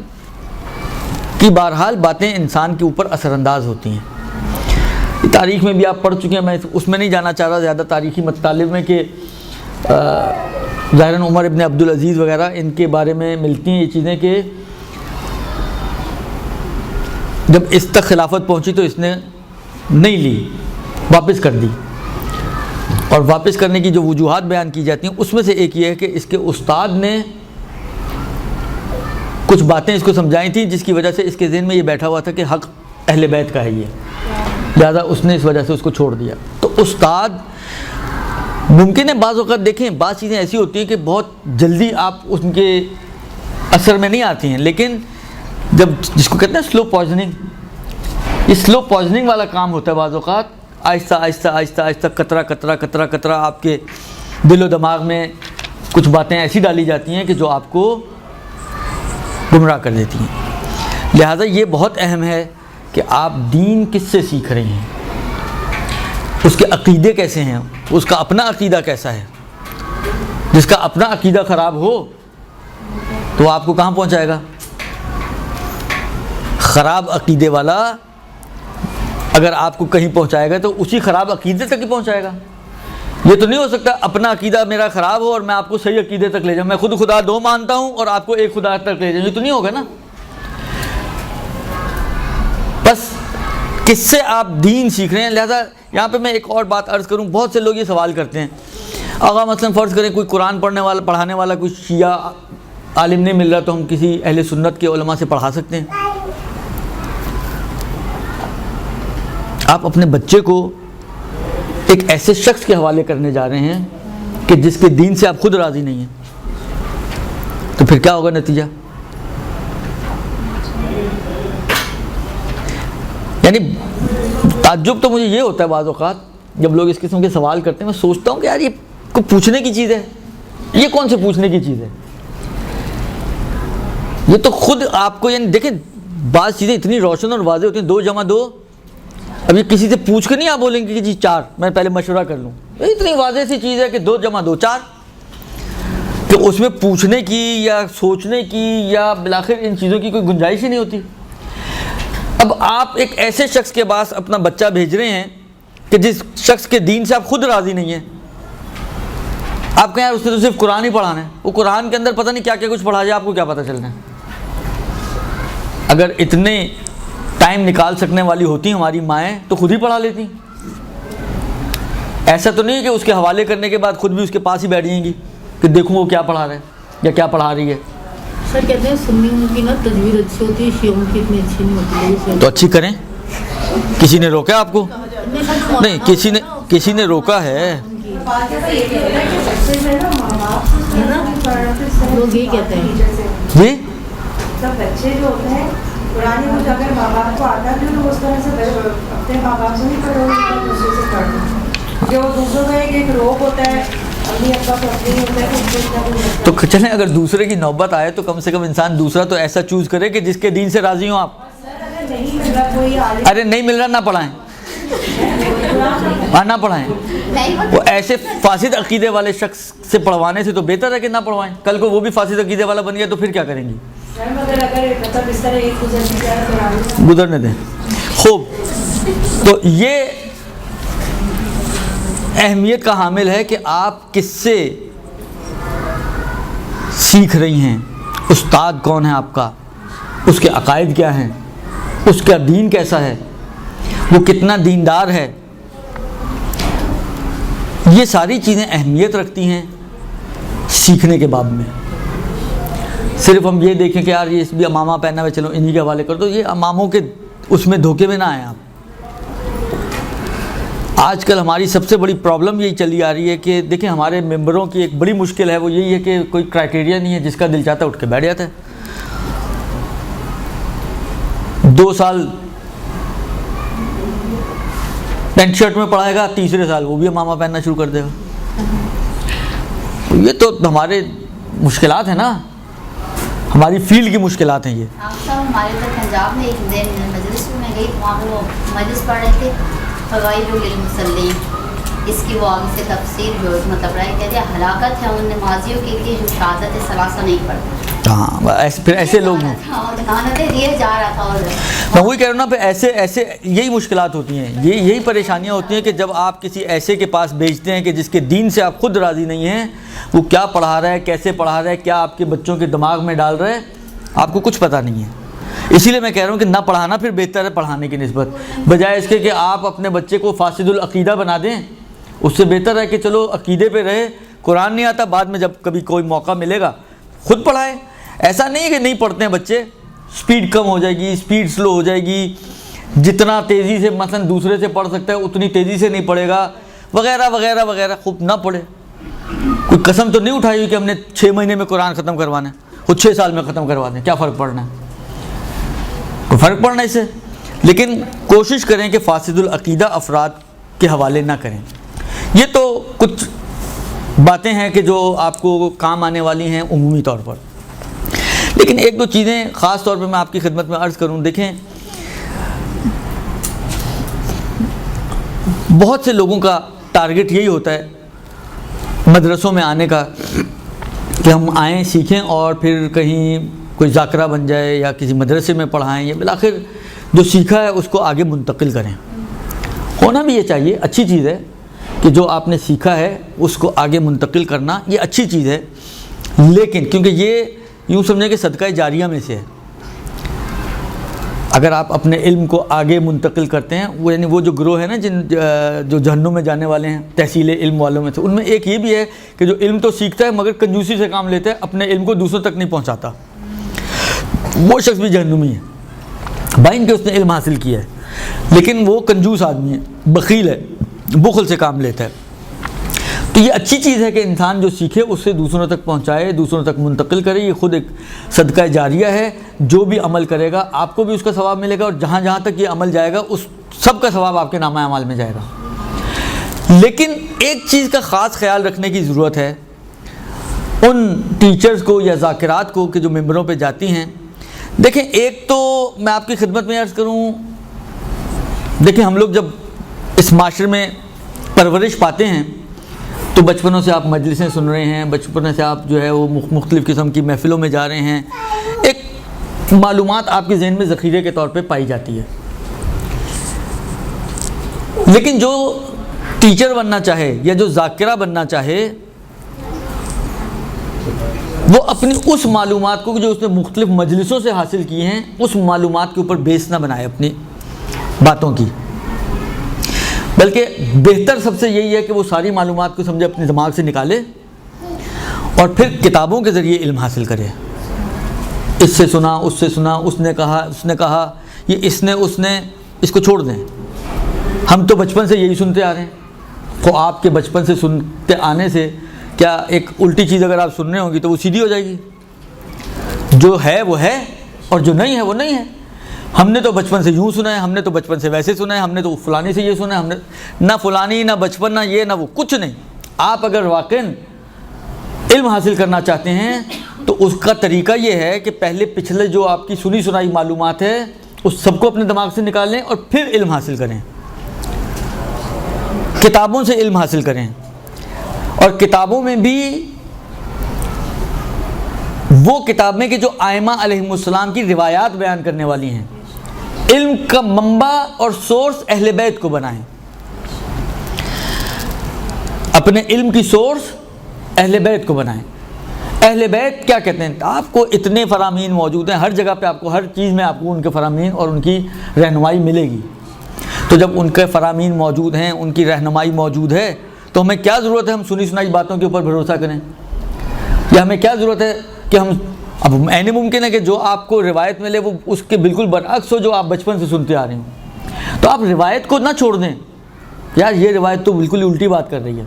کی بہرحال باتیں انسان کے اوپر اثر انداز ہوتی ہیں. تاریخ میں بھی آپ پڑھ چکے ہیں، میں اس میں نہیں جانا چاہ رہا زیادہ تاریخی مطالب میں، کہ ظاہراً عمر ابن عبدالعزیز وغیرہ ان کے بارے میں ملتی ہیں یہ چیزیں کہ جب اس تک خلافت پہنچی تو اس نے نہیں لی، واپس کر دی. اور واپس کرنے کی جو وجوہات بیان کی جاتی ہیں اس میں سے ایک یہ ہے کہ اس کے استاد نے کچھ باتیں اس کو سمجھائی تھیں جس کی وجہ سے اس کے ذہن میں یہ بیٹھا ہوا تھا کہ حق اہل بیت کا ہے یہ، لہذا اس نے اس وجہ سے اس کو چھوڑ دیا. تو استاد ممکن ہے بعض اوقات دیکھیں بعض چیزیں ایسی ہوتی ہیں کہ بہت جلدی آپ ان کے اثر میں نہیں آتی ہیں، لیکن جب جس کو کہتے ہیں سلو پوائزننگ، یہ سلو پوائزننگ والا کام ہوتا ہے بعض اوقات. آہستہ آہستہ آہستہ آہستہ قطرہ قطرہ قطرہ قطرہ آپ کے دل و دماغ میں کچھ باتیں ایسی ڈالی جاتی ہیں کہ جو آپ کو گمراہ کر دیتی ہیں. لہٰذا یہ بہت اہم ہے کہ آپ دین کس سے سیکھ رہے ہیں, اس کے عقیدے کیسے ہیں, اس کا اپنا عقیدہ کیسا ہے. جس کا اپنا عقیدہ خراب ہو تو آپ کو کہاں پہنچائے گا؟ خراب عقیدے والا اگر آپ کو کہیں پہنچائے گا تو اسی خراب عقیدے تک ہی پہنچائے گا. یہ تو نہیں ہو سکتا اپنا عقیدہ میرا خراب ہو اور میں آپ کو صحیح عقیدے تک لے جاؤں. میں خود خدا دو مانتا ہوں اور آپ کو ایک خدا تک لے جاؤں, یہ تو نہیں ہوگا نا. بس کس سے آپ دین سیکھ رہے ہیں. لہذا یہاں پہ میں ایک اور بات عرض کروں. بہت سے لوگ یہ سوال کرتے ہیں, آقا مثلا فرض کریں کوئی قرآن پڑھانے والا کوئی شیعہ عالم نہیں مل رہا تو ہم کسی اہل سنت کے علماء سے پڑھا سکتے ہیں. آپ اپنے بچے کو ایک ایسے شخص کے حوالے کرنے جا رہے ہیں کہ جس کے دین سے آپ خود راضی نہیں ہیں, تو پھر کیا ہوگا نتیجہ؟ یعنی تعجب تو مجھے یہ ہوتا ہے بعض اوقات جب لوگ اس قسم کے سوال کرتے ہیں. میں سوچتا ہوں کہ یار یہ کوئی پوچھنے کی چیز ہے, یہ کون سے پوچھنے کی چیز ہے؟ یہ تو خود آپ کو, یعنی دیکھیں بعض چیزیں اتنی روشن اور واضح ہوتی ہیں. 2 + 2 اب یہ کسی سے پوچھ کے نہیں آپ بولیں گے کہ جی 4, میں پہلے مشورہ کر لوں. اتنی واضح سی چیز ہے کہ 2 + 2 4, کہ اس میں پوچھنے کی یا سوچنے کی یا بالآخر ان چیزوں کی کوئی گنجائش ہی نہیں ہوتی. اب آپ ایک ایسے شخص کے پاس اپنا بچہ بھیج رہے ہیں کہ جس شخص کے دین سے آپ خود راضی نہیں ہیں. آپ کہیں یار اس نے تو صرف قرآن ہی پڑھانا ہے, وہ قرآن کے اندر پتہ نہیں کیا کیا کچھ پڑھا جائے, آپ کو کیا پتہ چلنا ہے. اگر اتنے ٹائم نکال سکنے والی ہوتی ہماری مائیں تو خود ہی پڑھا لیتی. ایسا تو نہیں کہ اس کے حوالے کرنے کے بعد خود بھی اس کے پاس ہی بیٹھ جائیں گی کہ دیکھوں وہ کیا پڑھا رہا ہے یا کیا پڑھا رہی ہے. سر کہتے ہیں سنیوں کی نا تجوید اچھی ہوتی ہے, شیعوں کی اتنی اچھی نہیں ہوتی. تو اچھی کریں. کسی نے روکا آپ کو؟ نہیں, کسی نے روکا ہے. لوگ یہ کہتے ہیں جی سب بچے جو ہوتے ہیں پرانی کچھ اگر ماں باپ کو آتا ہے تو اس طرح سے اپنے ماں باپ سے نہیں پڑھو, دوسرے سے پڑھو. جو دوسروں کا ایک روگ ہوتا ہے, امی ابا کو اپنے ہوتا ہے, تو چلیں اگر دوسرے کی نوبت آئے تو کم سے کم انسان دوسرا تو ایسا چوز کرے کہ جس کے دین سے راضی ہوں آپ. نہیں مل رہا کوئی عالم, ارے نہیں مل رہا نہ پڑھائیں, نہ پڑھائیں. وہ ایسے فاسد عقیدے والے شخص سے پڑھوانے سے تو بہتر ہے کہ نہ پڑھوائیں. کل کو وہ بھی فاسد عقیدے والا بن گیا تو پھر کیا کریں گی؟ مطلب اس طرح ایک گزرنے دیں. خوب, تو یہ اہمیت کا حامل ہے کہ آپ کس سے سیکھ رہی ہیں, استاد کون ہے آپ کا, اس کے عقائد کیا ہیں, اس کا دین کیسا ہے, وہ کتنا دیندار ہے. یہ ساری چیزیں اہمیت رکھتی ہیں سیکھنے کے باب میں. صرف ہم یہ دیکھیں کہ یار یہ اس بھی امامہ پہنا ہوئے چلو انہی کے حوالے کر دو, یہ اماموں کے اس میں دھوکے میں نہ آئیں آپ. آج کل ہماری سب سے بڑی پرابلم یہی چلی آ رہی ہے کہ دیکھیں ہمارے ممبروں کی ایک بڑی مشکل ہے, وہ یہی ہے کہ کوئی کرائٹیریا نہیں ہے, جس کا دل چاہتا ہے اٹھ کے بیٹھ جاتا ہے. 2 سال پینٹ شرٹ میں پڑھائے گا, تیسرے سال وہ بھی امامہ پہننا شروع کر دے گا. یہ تو ہمارے مشکلات ہیں نا, ہماری فیلڈ کی مشکلات ہیں یہ. آپ صاحب ہمارے ادھر پنجاب میں ایک دن مجلس میں گئی, وہاں پہ وہ مجلس پڑھ رہے تھے فوائد للمصلین, اس کی وہ آگے سے تفسیر جو مطلب رہا ہے, کہتے ہیں ہلاکت ہے ان نمازیوں کے لیے جو شہادت ثلاثہ نہیں پڑھتے. ہاں پھر ایسے لوگ ہیں, یہ جا رہا تھا. اور میں وہی کہہ رہا ہوں نا, پھر ایسے یہی مشکلات ہوتی ہیں, یہی پریشانیاں ہوتی ہیں کہ جب آپ کسی ایسے کے پاس بھیجتے ہیں کہ جس کے دین سے آپ خود راضی نہیں ہیں, وہ کیا پڑھا رہا ہے, کیسے پڑھا رہا ہے, کیا آپ کے بچوں کے دماغ میں ڈال رہا ہے, آپ کو کچھ پتہ نہیں ہے. اسی لیے میں کہہ رہا ہوں کہ نہ پڑھانا پھر بہتر ہے پڑھانے کی نسبت, بجائے اس کے کہ آپ اپنے بچے کو فاسد العقیدہ بنا دیں. اس سے بہتر ہے کہ چلو عقیدے پہ رہے, قرآن نہیں آتا, بعد میں جب کبھی کوئی موقع ملے گا خود پڑھائیں. ایسا نہیں ہے کہ نہیں پڑھتے ہیں بچے, سپیڈ کم ہو جائے گی, سپیڈ سلو ہو جائے گی, جتنا تیزی سے مثلا دوسرے سے پڑھ سکتا ہے اتنی تیزی سے نہیں پڑھے گا, وغیرہ وغیرہ وغیرہ. خوب نہ پڑھے. کوئی قسم تو نہیں اٹھائی ہوئی کہ ہم نے 6 مہینے میں قرآن ختم کروانا ہے, خود 6 سال میں ختم کروا دیں, کیا فرق پڑنا ہے؟ کوئی فرق پڑنا ہے اس سے. لیکن کوشش کریں کہ فاسد العقیدہ افراد کے حوالے نہ کریں. یہ تو کچھ باتیں ہیں کہ جو آپ کو کام آنے والی ہیں عمومی طور پر. لیکن ایک دو چیزیں خاص طور پہ میں آپ کی خدمت میں عرض کروں. دیکھیں بہت سے لوگوں کا ٹارگٹ یہی ہوتا ہے مدرسوں میں آنے کا کہ ہم آئیں سیکھیں اور پھر کہیں کوئی ذاکرہ بن جائے یا کسی مدرسے میں پڑھائیں یا بالآخر جو سیکھا ہے اس کو آگے منتقل کریں. ہونا بھی یہ چاہیے, اچھی چیز ہے کہ جو آپ نے سیکھا ہے اس کو آگے منتقل کرنا, یہ اچھی چیز ہے. لیکن کیونکہ یہ یوں سمجھیں کہ صدقہ جاریہ میں سے ہے. اگر آپ اپنے علم کو آگے منتقل کرتے ہیں, وہ یعنی وہ جو گروہ ہے نا جو جہنم میں جانے والے ہیں تحصیل علم والوں میں سے, ان میں ایک یہ بھی ہے کہ جو علم تو سیکھتا ہے مگر کنجوسی سے کام لیتا ہے, اپنے علم کو دوسروں تک نہیں پہنچاتا. وہ شخص بھی جہنمی ہے, بائن کہ اس نے علم حاصل کیا ہے لیکن وہ کنجوس آدمی ہے, بخیل ہے, بخل سے کام لیتا ہے. تو یہ اچھی چیز ہے کہ انسان جو سیکھے اس سے دوسروں تک پہنچائے, دوسروں تک منتقل کرے. یہ خود ایک صدقہ جاریہ ہے. جو بھی عمل کرے گا آپ کو بھی اس کا ثواب ملے گا, اور جہاں جہاں تک یہ عمل جائے گا اس سب کا ثواب آپ کے نامہ اعمال میں جائے گا. لیکن ایک چیز کا خاص خیال رکھنے کی ضرورت ہے ان ٹیچرز کو یا ذاکرات کو کہ جو ممبروں پہ جاتی ہیں. دیکھیں ایک تو میں آپ کی خدمت میں عرض کروں, دیکھیں ہم لوگ جب اس معاشرے میں پرورش پاتے ہیں تو بچپنوں سے آپ مجلسیں سن رہے ہیں, بچپن سے آپ جو ہے وہ مختلف قسم کی محفلوں میں جا رہے ہیں, ایک معلومات آپ کے ذہن میں ذخیرے کے طور پہ پائی جاتی ہے. لیکن جو ٹیچر بننا چاہے یا جو ذاکرہ بننا چاہے وہ اپنی اس معلومات کو جو اس نے مختلف مجلسوں سے حاصل کی ہیں اس معلومات کے اوپر بیس نہ بنائے اپنی باتوں کی, بلکہ بہتر سب سے یہی ہے کہ وہ ساری معلومات کو سمجھے, اپنے دماغ سے نکالے اور پھر کتابوں کے ذریعے علم حاصل کرے. اس سے سنا, اس سے سنا, اس نے کہا, یہ اس نے, اس کو چھوڑ دیں. ہم تو بچپن سے یہی سنتے آ رہے ہیں. تو آپ کے بچپن سے سنتے آنے سے کیا ایک الٹی چیز اگر آپ سن رہے ہوں گی تو وہ سیدھی ہو جائے گی؟ جو ہے وہ ہے اور جو نہیں ہے وہ نہیں ہے. ہم نے تو بچپن سے یوں سنا ہے, ہم نے تو بچپن سے ویسے سنا ہے, ہم نے تو فلانی سے یہ سنا ہے, ہم نے نہ فلانی نہ بچپن نہ یہ نہ وہ کچھ نہیں. آپ اگر واقعاً علم حاصل کرنا چاہتے ہیں تو اس کا طریقہ یہ ہے کہ پہلے پچھلے جو آپ کی سنی سنائی معلومات ہے اس سب کو اپنے دماغ سے نکال لیں اور پھر علم حاصل کریں. کتابوں سے علم حاصل کریں, اور کتابوں میں بھی وہ کتابیں کہ جو ائمہ علیہم السلام کی روایات بیان کرنے والی ہیں. علم کا منبع اور سورس اہل بیت کو بنائیں. اپنے علم کی سورس اہل بیت کو بنائیں. اہل بیت کیا کہتے ہیں؟ آپ کو اتنے فرامین موجود ہیں, ہر جگہ پہ آپ کو, ہر چیز میں آپ کو ان کے فرامین اور ان کی رہنمائی ملے گی. تو جب ان کے فرامین موجود ہیں, ان کی رہنمائی موجود ہے, تو ہمیں کیا ضرورت ہے ہم سنی سنائی باتوں کے اوپر بھروسہ کریں؟ یا ہمیں کیا ضرورت ہے کہ ہم, اب عین ممکن ہے کہ جو آپ کو روایت ملے وہ اس کے بالکل برعکس ہو جو آپ بچپن سے سنتے آ رہے ہیں. تو آپ روایت کو نہ چھوڑ دیں, یار یہ روایت تو بالکل الٹی بات کر رہی ہے.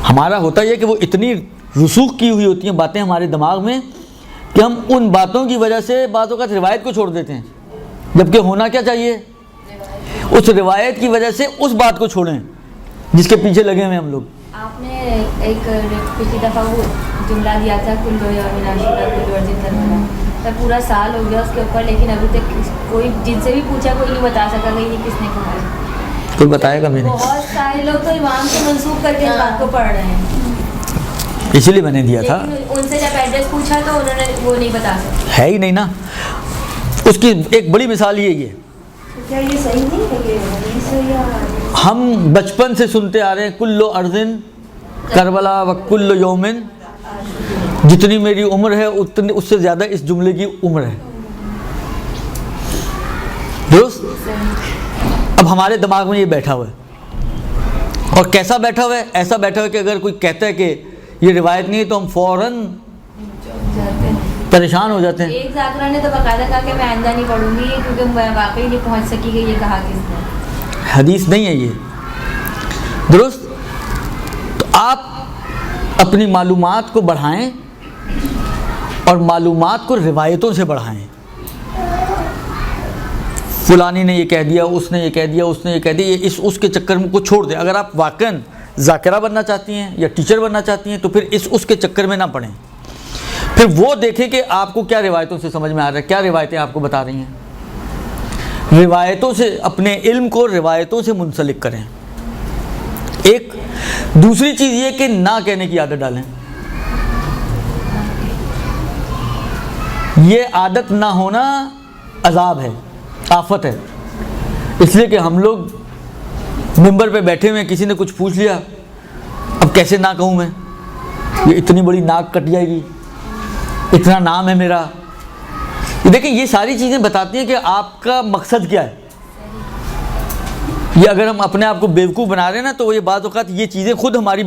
ہمارا ہوتا یہ کہ وہ اتنی رسوخ کی ہوئی ہوتی ہیں باتیں ہمارے دماغ میں کہ ہم ان باتوں کی وجہ سے بعض اوقات روایت کو چھوڑ دیتے ہیں, جبکہ ہونا کیا چاہیے, اس روایت کی وجہ سے اس بات کو چھوڑیں جس کے پیچھے لگے ہوئے ہم لوگ. آپ نے ایک پچھلی دفعہ وہ جملہ دیا تھا کلو یوم عاشورہ کلو ارض کربلا, تب پورا سال ہو گیا اس کے اوپر, لیکن ابھی تک کوئی جن سے بھی پوچھا کوئی نہیں بتا سکا کہ یہ کس نے کہا ہے. کوئی بتائے گا؟ میں نے بہت سارے لوگ تو امام سے منسوخ کر کے اس بات کو پڑھ رہے ہیں, اسی لیے میں نے دیا تھا. ان سے جب ایڈریس پوچھا تو انہوں نے وہ نہیں بتا سکتے. ہے ہی نہیں نا. اس کی ایک بڑی مثال یہ کیا یہ صحیح نہیں ہے کہ حدیث ہے یا ہم بچپن سے سنتے آ رہے ہیں کلو ارضن کربلا و کلو یومن, جتنی میری عمر ہے اتنی اس سے زیادہ اس جملے کی عمر ہے. درست؟ اب ہمارے دماغ میں یہ بیٹھا ہوا ہے, اور کیسا بیٹھا ہوا ہے؟ ایسا بیٹھا ہوا ہے کہ اگر کوئی کہتا ہے کہ یہ روایت نہیں ہے تو ہم فوراً پریشان ہو جاتے ہیں. ایک ذاکرہ نے تو باقاعدہ کہا کہ میں آئندہ نہیں پڑھوں گی کیونکہ میں واقعی نہیں پہنچ سکی کہ یہ کہا کس نے. حدیث نہیں ہے یہ. درست؟ تو آپ اپنی معلومات کو بڑھائیں اور معلومات کو روایتوں سے بڑھائیں. فلانی نے یہ کہہ دیا، اس نے یہ کہہ دیا، اس نے یہ کہہ دیا، یہ اس کے چکر میں کو چھوڑ دیں. اگر آپ واقعاً ذاکرہ بننا چاہتی ہیں یا ٹیچر بننا چاہتی ہیں تو پھر اس کے چکر میں نہ پڑیں. پھر وہ دیکھیں کہ آپ کو کیا روایتوں سے سمجھ میں آ رہا ہے، کیا روایتیں آپ کو بتا رہی ہیں. روایتوں سے اپنے علم کو روایتوں سے منسلک کریں. ایک دوسری چیز یہ کہ نہ کہنے کی عادت ڈالیں. یہ عادت نہ ہونا عذاب ہے، آفت ہے. اس لیے کہ ہم لوگ ممبر پہ بیٹھے ہوئے، کسی نے کچھ پوچھ لیا، اب کیسے نہ کہوں میں، یہ اتنی بڑی ناک کٹ جائے گی، اتنا نام ہے میرا. دیکھیں یہ ساری چیزیں بتاتی ہیں کہ آپ کا مقصد کیا ہے. یہ اگر ہم اپنے آپ کو بیوقوف بنا رہے ہیں نا تو یہ بعض اوقات یہ چیزیں خود ہماری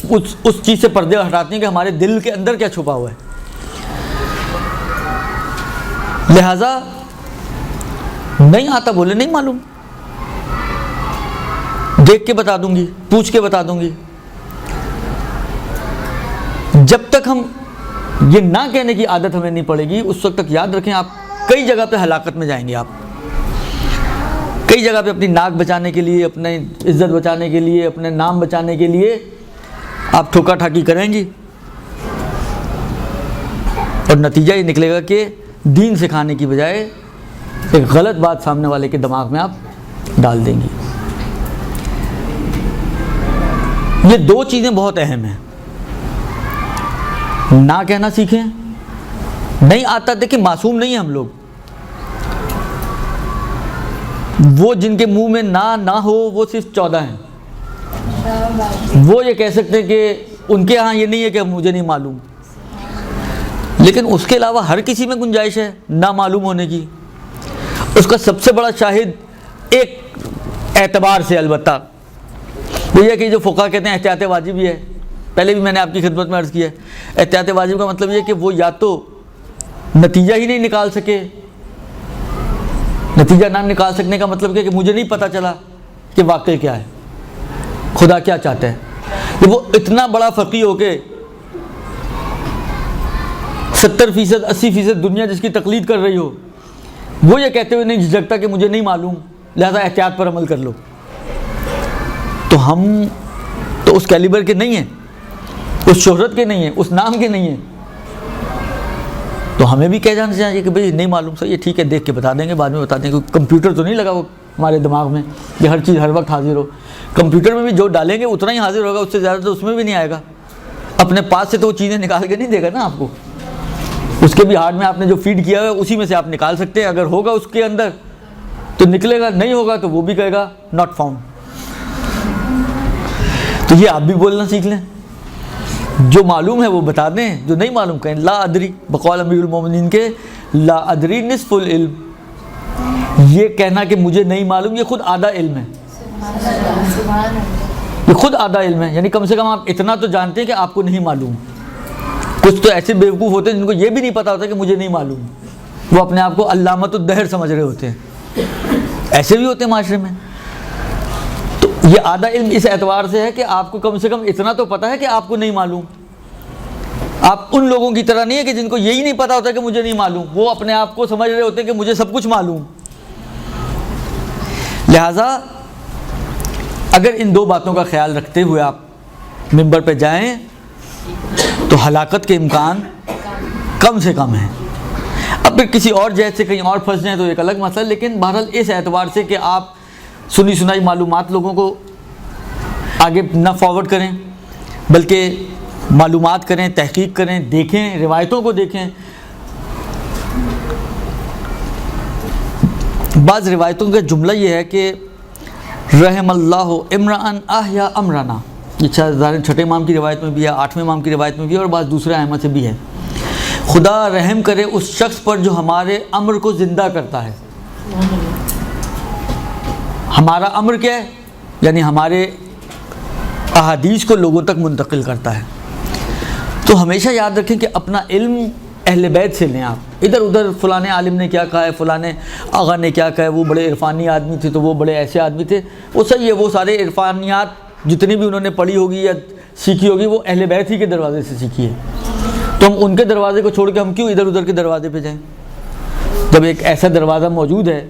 اس چیز سے پردے ہٹاتی ہیں کہ ہمارے دل کے اندر کیا چھپا ہوا ہے. لہذا نہیں آتا بولے نہیں معلوم، دیکھ کے بتا دوں گی، پوچھ کے بتا دوں گی. جب تک ہم یہ نہ کہنے کی عادت ہمیں نہیں پڑے گی اس وقت تک یاد رکھیں آپ کئی جگہ پہ ہلاکت میں جائیں گے. آپ کئی جگہ پہ اپنی ناک بچانے کے لیے، اپنے عزت بچانے کے لیے، اپنے نام بچانے کے لیے آپ ٹھوکا ٹھاکی کریں گی اور نتیجہ یہ نکلے گا کہ دین سکھانے کی بجائے ایک غلط بات سامنے والے کے دماغ میں آپ ڈال دیں گی. یہ دو چیزیں بہت اہم ہیں. نہ کہنا سیکھیں. نہیں آتا، دیکھیں معصوم نہیں ہیں ہم لوگ. وہ جن کے منہ میں نہ ہو وہ صرف 14 ہیں. وہ یہ کہہ سکتے ہیں کہ ان کے ہاں یہ نہیں ہے کہ مجھے نہیں معلوم، لیکن اس کے علاوہ ہر کسی میں گنجائش ہے نہ معلوم ہونے کی. اس کا سب سے بڑا شاہد ایک اعتبار سے البتہ وہ یہ کہ جو فقہا کہتے ہیں احتیاط واجب ہی ہے. پہلے بھی میں نے آپ کی خدمت میں عرض کیا ہے، احتیاط واجب کا مطلب یہ کہ وہ یا تو نتیجہ ہی نہیں نکال سکے. نتیجہ نہ نکال سکنے کا مطلب کہ مجھے نہیں پتہ چلا کہ واقعہ کیا ہے، خدا کیا چاہتا ہے. کہ وہ اتنا بڑا فقیہ ہو کے 70% 80% دنیا جس کی تقلید کر رہی ہو، وہ یہ کہتے ہوئے نہیں جھجکتا کہ مجھے نہیں معلوم، لہذا احتیاط پر عمل کر لو. تو ہم تو اس کیلیبر کے نہیں ہیں، اس شہرت کے نہیں ہیں، اس نام کے نہیں ہیں. تو ہمیں بھی کہہ جانا چاہیے کہ بھئی نہیں معلوم، صحیح ہے، ٹھیک ہے، دیکھ کے بتا دیں گے، بعد میں بتا دیں گے. کمپیوٹر تو نہیں لگا وہ ہمارے دماغ میں کہ ہر چیز ہر وقت حاضر ہو. کمپیوٹر میں بھی جو ڈالیں گے اتنا ہی حاضر ہوگا، اس سے زیادہ تو اس میں بھی نہیں آئے گا. اپنے پاس سے تو وہ چیزیں نکال کے نہیں دے گا نا آپ کو. اس کے بھی ہارڈ میں آپ نے جو فیڈ کیا ہے اسی میں سے آپ نکال سکتے ہیں. اگر ہوگا اس کے اندر تو نکلے گا، نہیں ہوگا تو وہ بھی کہے گا ناٹ فاؤنڈ. تو یہ آپ بھی بولنا سیکھ لیں. جو معلوم ہے وہ بتا دیں، جو نہیں معلوم کہیں لا ادری. بقول امیر المومنین کے لا ادری نصف العلم. یہ کہنا کہ مجھے نہیں معلوم یہ خود آدھا علم ہے. یہ خود آدھا علم ہے. یعنی کم سے کم آپ اتنا تو جانتے ہیں کہ آپ کو نہیں معلوم. کچھ تو ایسے بیوقوف ہوتے ہیں جن کو یہ بھی نہیں پتا ہوتا کہ مجھے نہیں معلوم. وہ اپنے آپ کو علامت الدہر سمجھ رہے ہوتے ہیں. ایسے بھی ہوتے ہیں معاشرے میں. تو یہ آدھا علم اس اعتبار سے ہے کہ آپ کو کم سے کم اتنا تو پتا ہے کہ آپ کو نہیں معلوم. آپ ان لوگوں کی طرح نہیں ہے کہ جن کو یہی نہیں پتا ہوتا کہ مجھے نہیں معلوم. وہ اپنے آپ کو سمجھ رہے ہوتے ہیں کہ مجھے سب کچھ معلوم. لہٰذا اگر ان دو باتوں کا خیال رکھتے ہوئے آپ ممبر پہ جائیں تو ہلاکت کے امکان کم سے کم ہیں. اب پھر کسی اور جہت سے کہیں اور پھنس جائیں تو ایک الگ مسئلہ. لیکن بہرحال اس اعتبار سے کہ آپ سنی سنائی معلومات لوگوں کو آگے نہ فارورڈ کریں بلکہ معلومات کریں، تحقیق کریں، دیکھیں، روایتوں کو دیکھیں. بعض روایتوں کا جملہ یہ ہے کہ رحم اللہ امرأن احیا امرنا. یہ چھٹے امام کی روایت میں بھی ہے، 8ویں امام کی روایت میں بھی ہے اور بعض دوسرے ائمہ سے بھی ہے. خدا رحم کرے اس شخص پر جو ہمارے امر کو زندہ کرتا ہے. ہمارا امر کیا ہے؟ یعنی ہمارے احادیث کو لوگوں تک منتقل کرتا ہے. تو ہمیشہ یاد رکھیں کہ اپنا علم اہل بیت سے لیں. آپ ادھر ادھر فلانے عالم نے کیا کہا ہے، فلانے آغا نے کیا کہا ہے، وہ بڑے عرفانی آدمی تھے تو وہ بڑے ایسے آدمی تھے، وہ صحیح ہے. وہ سارے عرفانیات جتنی بھی انہوں نے پڑھی ہوگی یا سیکھی ہوگی وہ اہل بیت ہی کے دروازے سے سیکھی ہے. تو ہم ان کے دروازے کو چھوڑ کے ہم کیوں ادھر ادھر کے دروازے پہ جائیں جب ایک ایسا دروازہ موجود ہے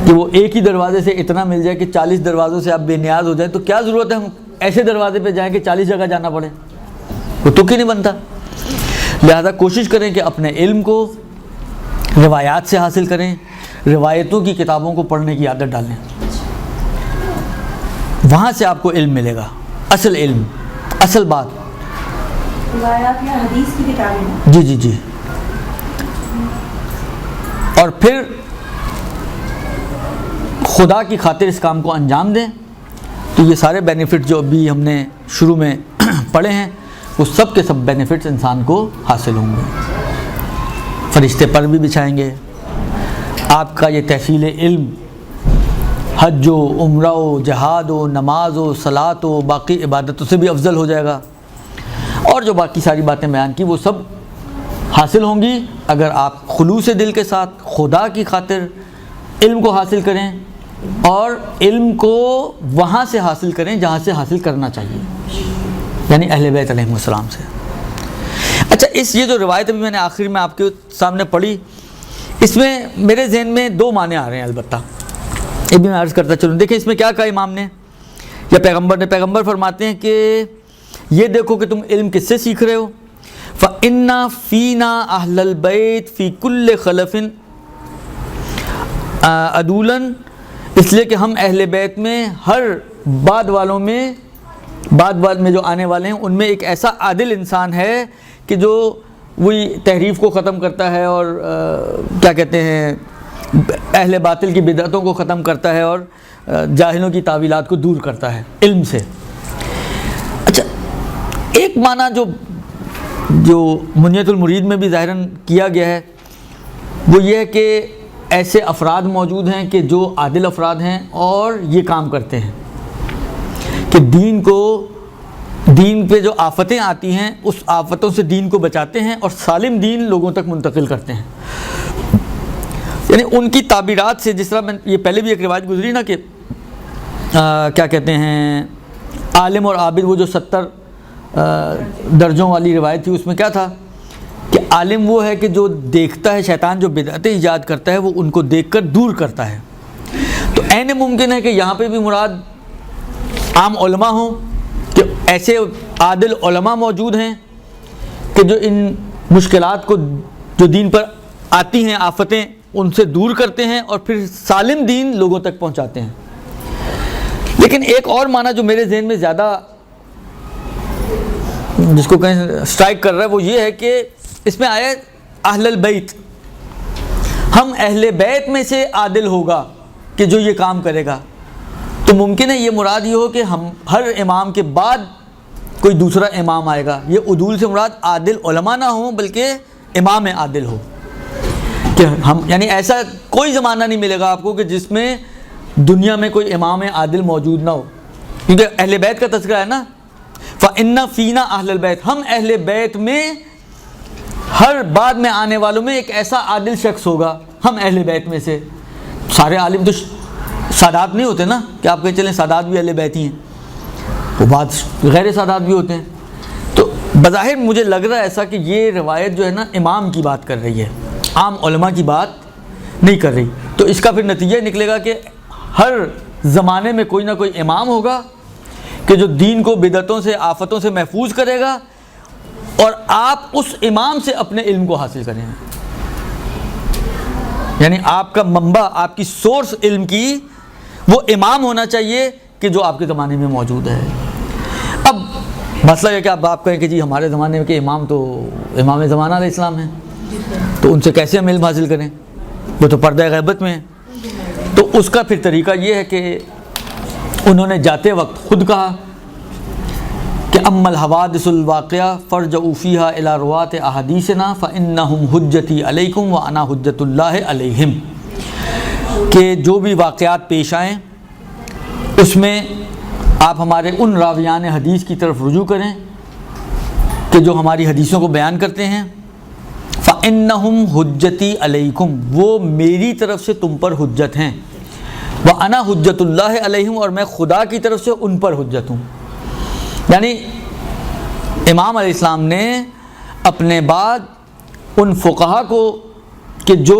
کہ وہ ایک ہی دروازے سے اتنا مل جائے کہ 40 دروازوں سے آپ بے نیاز ہو جائیں، تو کیا ضرورت ہے ہم ایسے دروازے پہ جائیں کہ 40 جگہ جانا پڑے؟ وہ تک ہی نہیں بنتا۔ لہذا کوشش کریں کہ اپنے علم کو روایات سے حاصل کریں، روایتوں کی کتابوں کو پڑھنے کی عادت ڈالیں، وہاں سے آپ کو علم ملے گا، اصل علم، اصل بات۔ روایات یا حدیث کی کتابیں؟ جی جی جی۔ اور پھر خدا کی خاطر اس کام کو انجام دیں، تو یہ سارے بینیفٹ جو ابھی ہم نے شروع میں پڑھے ہیں وہ سب کے سب بینیفٹس انسان کو حاصل ہوں گے۔ فرشتے پر بھی بچھائیں گے، آپ کا یہ تحصیل علم حج و عمرہ و جہاد و نماز و صلاۃ و باقی عبادتوں سے بھی افضل ہو جائے گا، اور جو باقی ساری باتیں بیان کی وہ سب حاصل ہوں گی اگر آپ خلوص دل کے ساتھ خدا کی خاطر علم کو حاصل کریں، اور علم کو وہاں سے حاصل کریں جہاں سے حاصل کرنا چاہیے، یعنی اہل بیت علیہم السلام سے۔ اچھا، یہ جو روایت ابھی میں نے آخر میں آپ کے سامنے پڑھی، اس میں میرے ذہن میں دو معنی آ رہے ہیں البتہ، یہ بھی میں عرض کرتا چلوں۔ دیکھیں اس میں کیا کہا امام نے یا پیغمبر نے؟ پیغمبر فرماتے ہیں کہ یہ دیکھو کہ تم علم کس سے سیکھ رہے ہو، فَإِنَّ فِينَا أَهْلَ الْبَيْتِ فِي كُلِّ خَلَفٍ عَدُولًا، اس لیے کہ ہم اہل بیت میں ہر بعد والوں میں، بعد میں جو آنے والے ہیں ان میں ایک ایسا عادل انسان ہے کہ جو وہی تحریف کو ختم کرتا ہے اور کیا کہتے ہیں اہل باطل کی بدعتوں کو ختم کرتا ہے اور جاہلوں کی تعویلات کو دور کرتا ہے علم سے۔ اچھا، ایک معنی جو منیت المرید میں بھی ظاہراً کیا گیا ہے وہ یہ ہے کہ ایسے افراد موجود ہیں کہ جو عادل افراد ہیں اور یہ کام کرتے ہیں کہ دین پہ جو آفتیں آتی ہیں اس آفتوں سے دین کو بچاتے ہیں اور سالم دین لوگوں تک منتقل کرتے ہیں۔ یعنی ان کی تعبیرات سے، جس طرح میں یہ پہلے بھی ایک روایت گزری نا کہ کیا کہتے ہیں عالم اور عابد، وہ جو 70 درجوں والی روایت تھی، اس میں کیا تھا کہ عالم وہ ہے کہ جو دیکھتا ہے شیطان جو بدعتیں ایجاد کرتا ہے وہ ان کو دیکھ کر دور کرتا ہے۔ تو عین ممکن ہے کہ یہاں پہ بھی مراد عام علماء ہوں، کہ ایسے عادل علماء موجود ہیں کہ جو ان مشکلات کو جو دین پر آتی ہیں آفتیں ان سے دور کرتے ہیں اور پھر سالم دین لوگوں تک پہنچاتے ہیں۔ لیکن ایک اور معنی جو میرے ذہن میں زیادہ جس کو کہیں اسٹرائک کر رہا ہے وہ یہ ہے کہ اس میں آیا اہل البیت، ہم اہل بیت میں سے عادل ہوگا کہ جو یہ کام کرے گا۔ تو ممکن ہے یہ مراد یہ ہو کہ ہم ہر امام کے بعد کوئی دوسرا امام آئے گا۔ یہ عدول سے مراد عادل علماء نہ ہوں بلکہ امام عادل ہو، کہ ہم یعنی ایسا کوئی زمانہ نہیں ملے گا آپ کو کہ جس میں دنیا میں کوئی امام عادل موجود نہ ہو، کیونکہ اہل بیت کا تذکرہ ہے نا، فَإِنَّ فِينَا أَهْلَ الْبَيْتِ، ہم اہل بیت میں ہر بعد میں آنے والوں میں ایک ایسا عادل شخص ہوگا، ہم اہل بیت میں سے۔ سارے عالم تو سادات نہیں ہوتے نا کہ آپ کہیں چلیں سادات بھی اہل بیت ہی ہیں، وہ بعض غیر سادات بھی ہوتے ہیں۔ تو بظاہر مجھے لگ رہا ہے ایسا کہ یہ روایت جو ہے نا امام کی بات کر رہی ہے، عام علماء کی بات نہیں کر رہی۔ تو اس کا پھر نتیجہ نکلے گا کہ ہر زمانے میں کوئی نہ کوئی امام ہوگا کہ جو دین کو بدعتوں سے آفتوں سے محفوظ کرے گا، اور آپ اس امام سے اپنے علم کو حاصل کریں گے۔ یعنی آپ کا منبع، آپ کی سورس علم کی وہ امام ہونا چاہیے کہ جو آپ کے زمانے میں موجود ہے۔ اب مسئلہ یہ کہ آپ کہیں کہ جی ہمارے زمانے میں کہ امام تو امام زمانہ علیہ السلام ہیں، تو ان سے کیسے ہم علم حاصل کریں؟ وہ تو پردہ غیبت میں ہیں۔ تو اس کا پھر طریقہ یہ ہے کہ انہوں نے جاتے وقت خود کہا کہ اما الحوادث الواقعہ فرجعوا فیہا الی رواۃ احادیثنا فانہم حجتی علیکم وانا حجت اللہ علیہم، کہ جو بھی واقعات پیش آئیں اس میں آپ ہمارے ان راویان حدیث کی طرف رجوع کریں کہ جو ہماری حدیثوں کو بیان کرتے ہیں، فانہم حجتی علیکم، وہ میری طرف سے تم پر حجت ہیں، وانا حجت اللہ علیہم، اور میں خدا کی طرف سے ان پر حجت ہوں۔ یعنی امام علیہ السلام نے اپنے بعد ان فقہا کو کہ جو